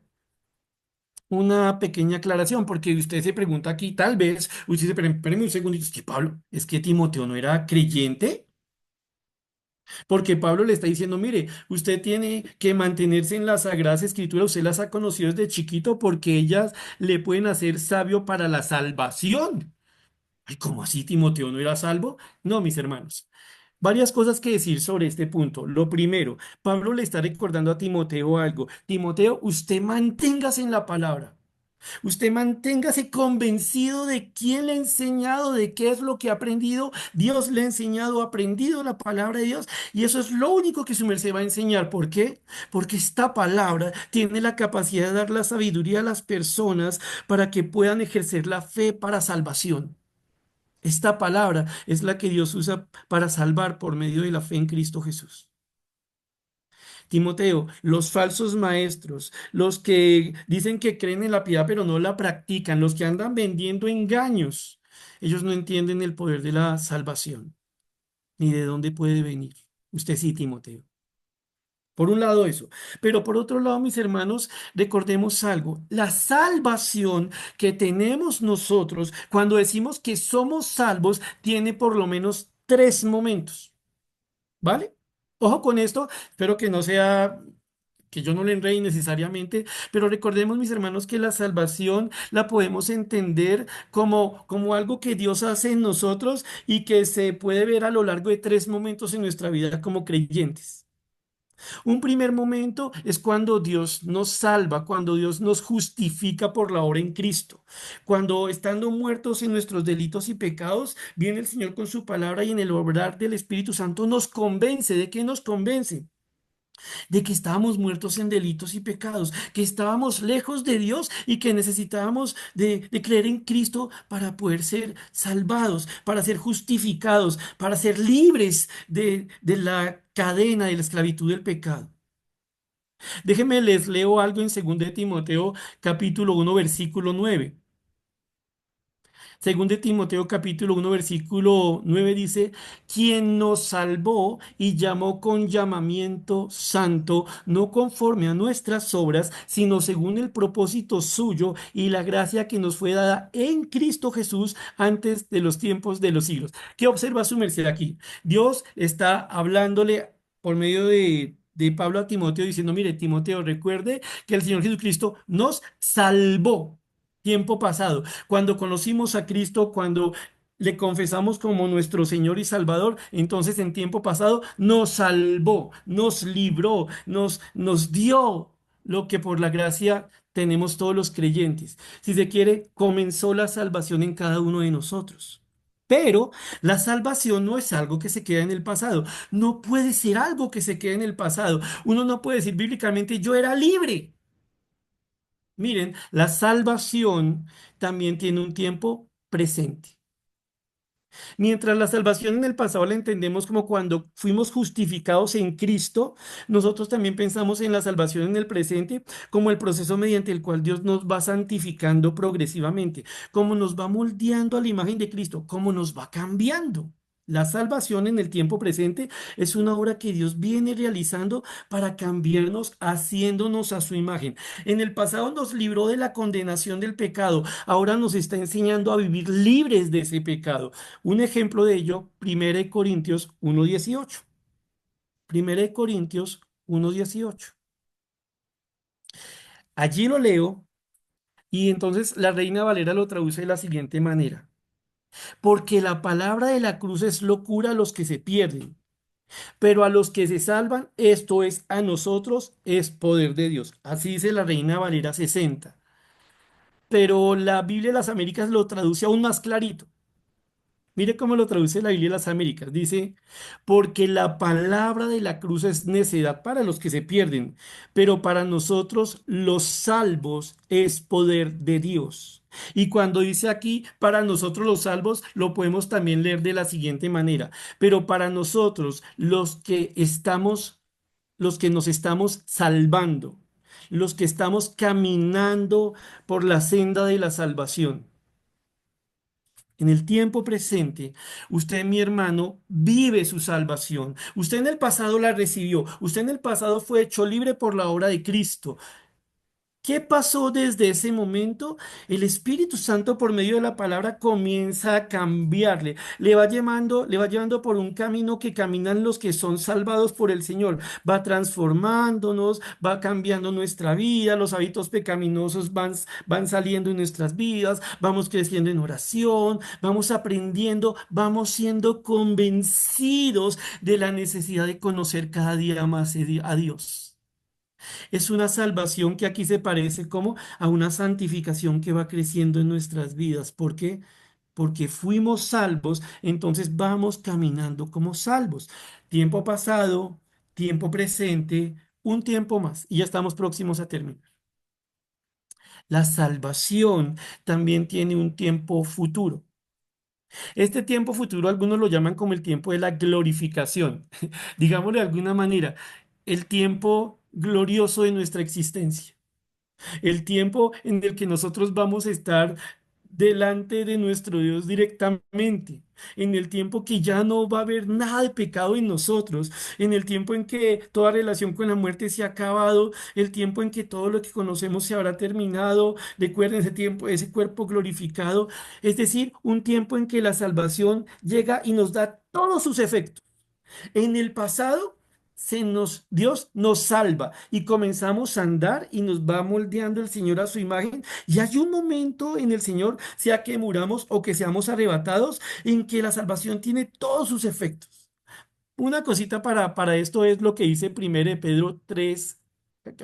una pequeña aclaración, porque usted se pregunta aquí, tal vez, usted dice, espéreme un segundito, es que Pablo, es que Timoteo no era creyente. Porque Pablo le está diciendo, mire, usted tiene que mantenerse en las Sagradas Escrituras, usted las ha conocido desde chiquito porque ellas le pueden hacer sabio para la salvación. Ay, ¿cómo así Timoteo no era salvo? No, mis hermanos. Varias cosas que decir sobre este punto. Lo primero, Pablo le está recordando a Timoteo algo. Timoteo, usted manténgase en la palabra. Usted manténgase convencido de quién le ha enseñado, de qué es lo que ha aprendido. Dios le ha enseñado, ha aprendido la palabra de Dios y eso es lo único que su merced va a enseñar. ¿Por qué? Porque esta palabra tiene la capacidad de dar la sabiduría a las personas para que puedan ejercer la fe para salvación. Esta palabra es la que Dios usa para salvar por medio de la fe en Cristo Jesús. Timoteo, los falsos maestros, los que dicen que creen en la piedad pero no la practican, los que andan vendiendo engaños, ellos no entienden el poder de la salvación, ni de dónde puede venir. Usted sí, Timoteo. Por un lado eso, pero por otro lado, mis hermanos, recordemos algo, la salvación que tenemos nosotros cuando decimos que somos salvos tiene por lo menos tres momentos, ¿vale? Ojo con esto, espero que no sea, que yo no le enrede necesariamente, pero recordemos, mis hermanos, que la salvación la podemos entender como algo que Dios hace en nosotros y que se puede ver a lo largo de tres momentos en nuestra vida como creyentes. Un primer momento es cuando Dios nos salva, cuando Dios nos justifica por la obra en Cristo. Cuando estando muertos en nuestros delitos y pecados, viene el Señor con su palabra y en el obrar del Espíritu Santo nos convence. ¿De qué nos convence? De que estábamos muertos en delitos y pecados, que estábamos lejos de Dios y que necesitábamos de creer en Cristo para poder ser salvados, para ser justificados, para ser libres de la cadena de la esclavitud del pecado. Déjenme les leo algo en 2 de Timoteo capítulo 1 versículo 9. Según de Timoteo capítulo 1 versículo 9 dice, quien nos salvó y llamó con llamamiento santo, no conforme a nuestras obras, sino según el propósito suyo y la gracia que nos fue dada en Cristo Jesús antes de los tiempos de los siglos. ¿Qué observa su merced aquí? Dios está hablándole por medio de Pablo a Timoteo diciendo, mire, Timoteo, recuerde que el Señor Jesucristo nos salvó. Tiempo pasado. Cuando conocimos a Cristo, cuando le confesamos como nuestro Señor y Salvador, entonces en tiempo pasado nos salvó, nos libró, nos dio lo que por la gracia tenemos todos los creyentes. Si se quiere, comenzó la salvación en cada uno de nosotros. Pero la salvación no es algo que se queda en el pasado. No puede ser algo que se quede en el pasado. Uno no puede decir bíblicamente, yo era libre. Miren, la salvación también tiene un tiempo presente. Mientras la salvación en el pasado la entendemos como cuando fuimos justificados en Cristo, nosotros también pensamos en la salvación en el presente como el proceso mediante el cual Dios nos va santificando progresivamente, como nos va moldeando a la imagen de Cristo, como nos va cambiando. La salvación en el tiempo presente es una obra que Dios viene realizando para cambiarnos, haciéndonos a su imagen. En el pasado nos libró de la condenación del pecado, ahora nos está enseñando a vivir libres de ese pecado. Un ejemplo de ello, 1 Corintios 1:18. 1 Corintios 1:18. Allí lo leo y entonces la Reina Valera lo traduce de la siguiente manera. Porque la palabra de la cruz es locura a los que se pierden, pero a los que se salvan, esto es a nosotros, es poder de Dios. Así dice la Reina Valera 60. Pero la Biblia de las Américas lo traduce aún más clarito. Mire cómo lo traduce la Biblia de las Américas. Dice, porque la palabra de la cruz es necedad para los que se pierden, pero para nosotros los salvos es poder de Dios. Y cuando dice aquí, para nosotros los salvos, lo podemos también leer de la siguiente manera. Pero para nosotros los que nos estamos salvando, los que estamos caminando por la senda de la salvación. En el tiempo presente, usted, mi hermano, vive su salvación. Usted en el pasado la recibió. Usted en el pasado fue hecho libre por la obra de Cristo. ¿Qué pasó desde ese momento? El Espíritu Santo por medio de la palabra comienza a cambiarle. Le va llevando por un camino que caminan los que son salvados por el Señor. Va transformándonos, va cambiando nuestra vida, los hábitos pecaminosos van saliendo en nuestras vidas, vamos creciendo en oración, vamos aprendiendo, vamos siendo convencidos de la necesidad de conocer cada día más a Dios. Es una salvación que aquí se parece como a una santificación que va creciendo en nuestras vidas. ¿Por qué? Porque fuimos salvos, entonces vamos caminando como salvos. Tiempo pasado, tiempo presente, un tiempo más. Y ya estamos próximos a terminar. La salvación también tiene un tiempo futuro. Este tiempo futuro algunos lo llaman como el tiempo de la glorificación, digámoslo de alguna manera. el tiempo glorioso de nuestra existencia, el tiempo en el que nosotros vamos a estar delante de nuestro Dios directamente, en el tiempo que ya no va a haber nada de pecado en nosotros, en el tiempo en que toda relación con la muerte se ha acabado, el tiempo en que todo lo que conocemos se habrá terminado, recuerden ese tiempo, ese cuerpo glorificado, es decir, un tiempo en que la salvación llega y nos da todos sus efectos. En el pasado, Dios nos salva y comenzamos a andar y nos va moldeando el Señor a su imagen. Y hay un momento en el Señor, sea que muramos o que seamos arrebatados, en que la salvación tiene todos sus efectos. Una cosita para esto es lo que dice 1 Pedro 3,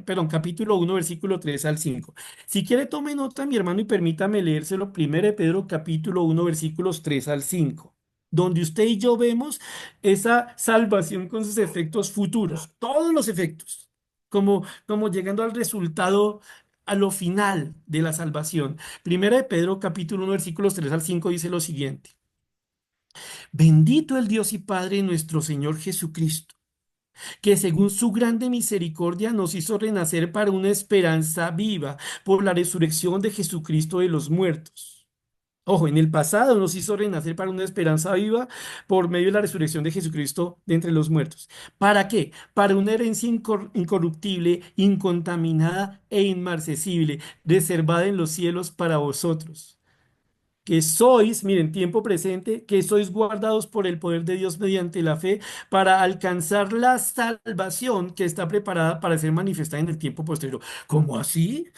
perdón, capítulo 1, versículo 3 al 5. Si quiere, tome nota, mi hermano, y permítame leérselo. 1 Pedro capítulo 1, versículos 3 al 5, donde usted y yo vemos esa salvación con sus efectos futuros, todos los efectos, como llegando al resultado, a lo final de la salvación. 1 Pedro capítulo 1, versículos 3 al 5 dice lo siguiente. Bendito el Dios y Padre de nuestro Señor Jesucristo, que según su grande misericordia nos hizo renacer para una esperanza viva por la resurrección de Jesucristo de los muertos. Ojo, en el pasado nos hizo renacer para una esperanza viva por medio de la resurrección de Jesucristo de entre los muertos. ¿Para qué? Para una herencia incorruptible, incontaminada e inmarcesible, reservada en los cielos para vosotros que sois, miren, tiempo presente, que sois guardados por el poder de Dios mediante la fe para alcanzar la salvación que está preparada para ser manifestada en el tiempo posterior. ¿Cómo así?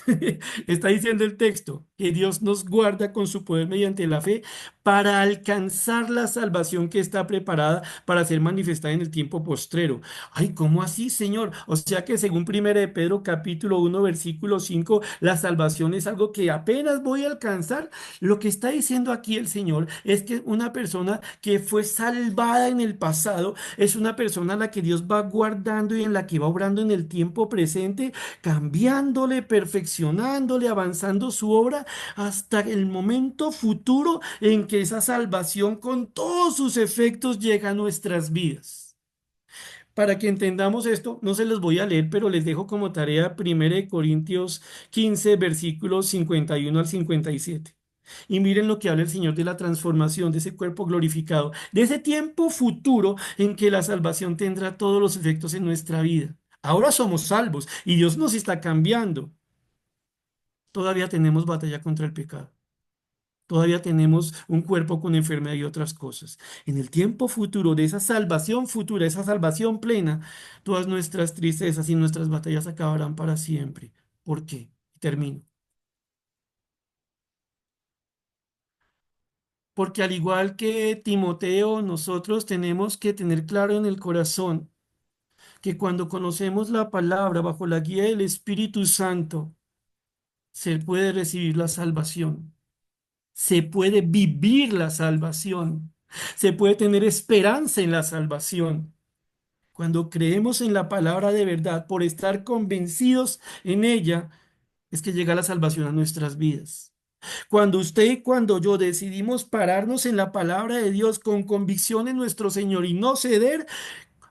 Está diciendo el texto que Dios nos guarda con su poder mediante la fe para alcanzar la salvación que está preparada para ser manifestada en el tiempo postrero. Ay, ¿cómo así, Señor? O sea que según 1 Pedro capítulo 1, versículo 5, la salvación es algo que apenas voy a alcanzar. Lo que está diciendo aquí el Señor es que una persona que fue salvada en el pasado es una persona a la que Dios va guardando y en la que va obrando en el tiempo presente, cambiándole, perfeccionándole, avanzando su obra hasta el momento futuro en que esa salvación con todos sus efectos llega a nuestras vidas. Para que entendamos esto, no se los voy a leer, pero les dejo como tarea 1 Corintios 15, versículos 51 al 57. Y miren lo que habla el Señor de la transformación de ese cuerpo glorificado, de ese tiempo futuro en que la salvación tendrá todos los efectos en nuestra vida. Ahora somos salvos y Dios nos está cambiando. Todavía tenemos batalla contra el pecado. Todavía tenemos un cuerpo con enfermedad y otras cosas. En el tiempo futuro de esa salvación futura, esa salvación plena, todas nuestras tristezas y nuestras batallas acabarán para siempre. ¿Por qué? Termino. Porque al igual que Timoteo, nosotros tenemos que tener claro en el corazón que cuando conocemos la palabra bajo la guía del Espíritu Santo, se puede recibir la salvación, se puede vivir la salvación, se puede tener esperanza en la salvación. Cuando creemos en la palabra de verdad, por estar convencidos en ella, es que llega la salvación a nuestras vidas. Cuando usted y cuando yo decidimos pararnos en la palabra de Dios con convicción en nuestro Señor y no ceder,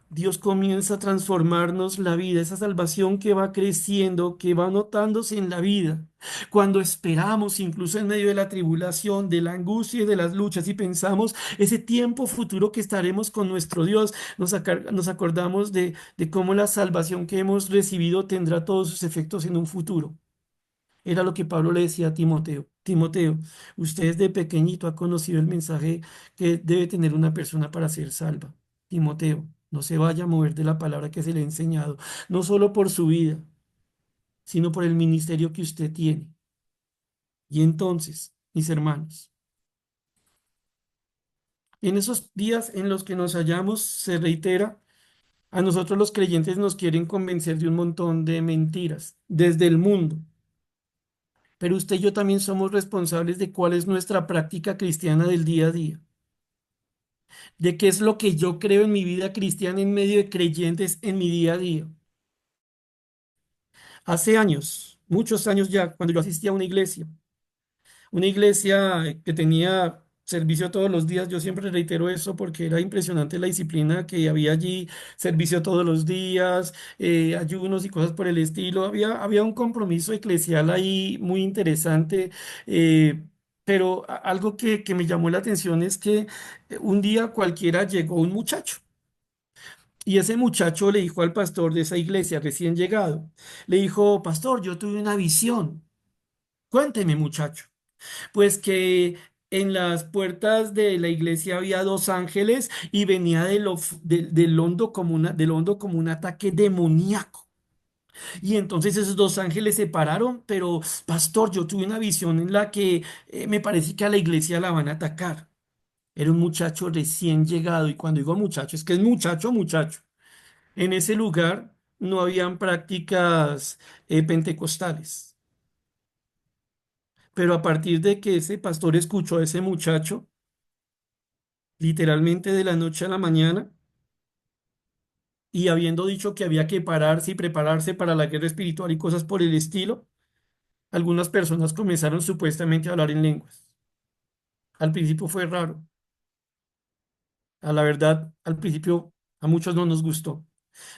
Dios comienza a transformarnos la vida, esa salvación que va creciendo, que va notándose en la vida. Cuando esperamos, incluso en medio de la tribulación, de la angustia y de las luchas, y pensamos ese tiempo futuro que estaremos con nuestro Dios, nos acordamos de cómo la salvación que hemos recibido tendrá todos sus efectos en un futuro. Era lo que Pablo le decía a Timoteo. Timoteo, usted desde pequeñito ha conocido el mensaje que debe tener una persona para ser salva. Timoteo, no se vaya a mover de la palabra que se le ha enseñado, no solo por su vida, sino por el ministerio que usted tiene. Y entonces, mis hermanos, en esos días en los que nos hallamos, se reitera, a nosotros los creyentes nos quieren convencer de un montón de mentiras desde el mundo. Pero usted y yo también somos responsables de cuál es nuestra práctica cristiana del día a día, de qué es lo que yo creo en mi vida cristiana en medio de creyentes en mi día a día. Hace años, muchos años ya, cuando yo asistía a una iglesia que tenía servicio todos los días. Yo siempre reitero eso porque era impresionante la disciplina que había allí, servicio todos los días, ayunos y cosas por el estilo. Había un compromiso eclesial ahí muy interesante. Pero algo que me llamó la atención es que un día cualquiera llegó un muchacho y ese muchacho le dijo al pastor de esa iglesia recién llegado, le dijo, pastor, yo tuve una visión. Cuénteme, muchacho. Pues que en las puertas de la iglesia había dos ángeles y venía del hondo como del hondo como un ataque demoníaco. Y entonces esos dos ángeles se pararon, pero pastor, yo tuve una visión en la que me parece que a la iglesia la van a atacar. Era un muchacho recién llegado y cuando digo muchacho es que es muchacho, muchacho. En ese lugar no habían prácticas pentecostales, pero a partir de que ese pastor escuchó a ese muchacho, literalmente de la noche a la mañana, y habiendo dicho que había que pararse y prepararse para la guerra espiritual y cosas por el estilo, algunas personas comenzaron supuestamente a hablar en lenguas. Al principio fue raro, a la verdad, al principio a muchos no nos gustó,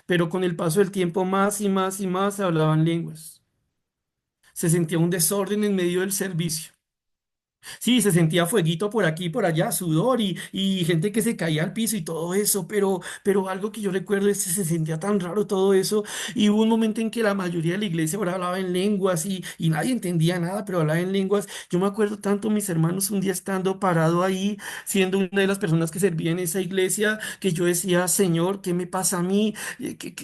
pero con el paso del tiempo más y más y más se hablaban lenguas. Se sentía un desorden en medio del servicio. Sí, se sentía fueguito por aquí, por allá, sudor y gente que se caía al piso y todo eso, pero algo que yo recuerdo es que se sentía tan raro todo eso y hubo un momento en que la mayoría de la iglesia ahora hablaba en lenguas y nadie entendía nada, pero hablaba en lenguas. Yo me acuerdo tanto mis hermanos un día estando parado ahí, siendo una de las personas que servía en esa iglesia, que yo decía, Señor, ¿qué me pasa a mí?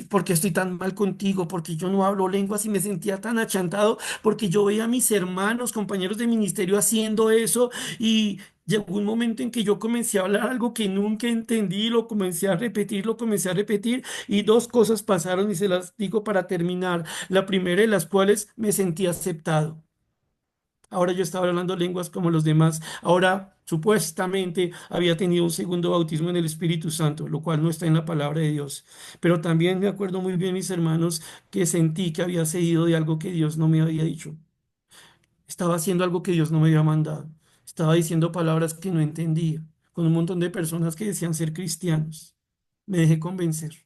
¿Por qué estoy tan mal contigo? Porque yo no hablo lenguas y me sentía tan achantado porque yo veía a mis hermanos, compañeros de ministerio haciendo eso y llegó un momento en que yo comencé a hablar algo que nunca entendí, lo comencé a repetir y dos cosas pasaron y se las digo para terminar. La primera de las cuales me sentí aceptado. Ahora yo estaba hablando lenguas como los demás. Ahora supuestamente había tenido un segundo bautismo en el Espíritu Santo, lo cual no está en la palabra de Dios. Pero también me acuerdo muy bien, mis hermanos, que sentí que había cedido de algo que Dios no me había dicho. Estaba haciendo algo que Dios no me había mandado. Estaba diciendo palabras que no entendía, con un montón de personas que decían ser cristianos. Me dejé convencer.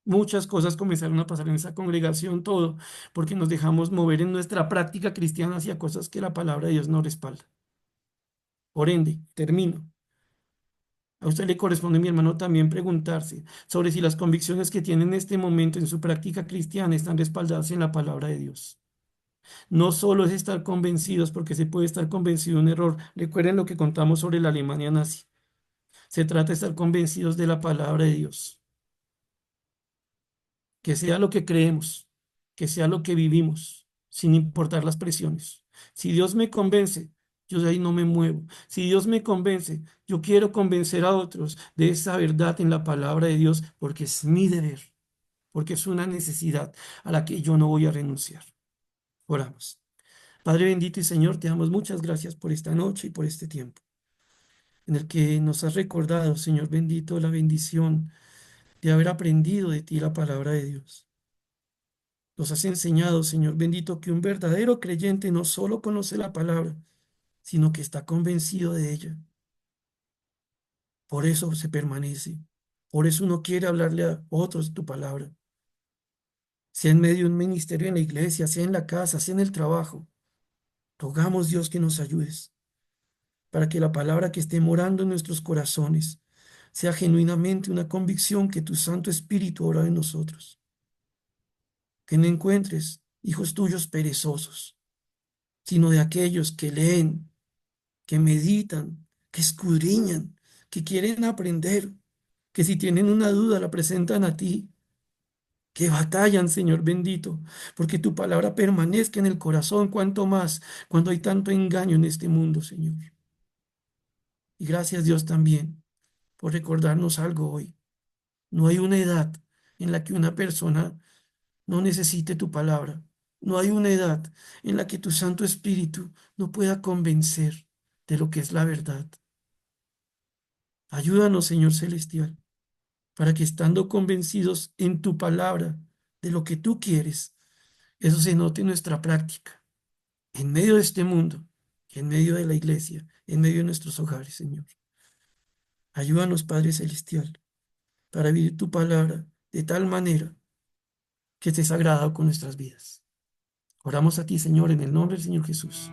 Muchas cosas comenzaron a pasar en esa congregación, todo, porque nos dejamos mover en nuestra práctica cristiana hacia cosas que la palabra de Dios no respalda. Por ende, termino. A usted le corresponde, mi hermano, también preguntarse sobre si las convicciones que tiene en este momento en su práctica cristiana están respaldadas en la palabra de Dios. No solo es estar convencidos, porque se puede estar convencido de un error. Recuerden lo que contamos sobre la Alemania nazi. Se trata de estar convencidos de la palabra de Dios. Que sea lo que creemos, que sea lo que vivimos, sin importar las presiones. Si Dios me convence, yo de ahí no me muevo. Si Dios me convence, yo quiero convencer a otros de esa verdad en la palabra de Dios, porque es mi deber, porque es una necesidad a la que yo no voy a renunciar. Oramos. Padre bendito y Señor, te damos muchas gracias por esta noche y por este tiempo en el que nos has recordado, Señor bendito, la bendición de haber aprendido de ti la palabra de Dios. Nos has enseñado, Señor bendito, que un verdadero creyente no solo conoce la palabra, sino que está convencido de ella. Por eso se permanece. Por eso uno quiere hablarle a otros tu palabra, sea en medio de un ministerio en la iglesia, sea en la casa, sea en el trabajo. Rogamos, Dios, que nos ayudes para que la palabra que esté morando en nuestros corazones sea genuinamente una convicción que tu Santo Espíritu ora en nosotros. Que no encuentres hijos tuyos perezosos, sino de aquellos que leen, que meditan, que escudriñan, que quieren aprender, que si tienen una duda la presentan a ti, que batallan, Señor bendito, porque tu palabra permanezca en el corazón, cuanto más cuando hay tanto engaño en este mundo, Señor. Y gracias Dios también por recordarnos algo hoy. No hay una edad en la que una persona no necesite tu palabra. No hay una edad en la que tu Santo Espíritu no pueda convencer de lo que es la verdad. Ayúdanos, Señor Celestial, para que estando convencidos en tu palabra de lo que tú quieres, eso se note en nuestra práctica, en medio de este mundo y en medio de la iglesia en medio de nuestros hogares, Señor. Ayúdanos, Padre Celestial, para vivir tu palabra de tal manera que estés agradado con nuestras vidas. Oramos a ti, Señor, en el nombre del Señor Jesús.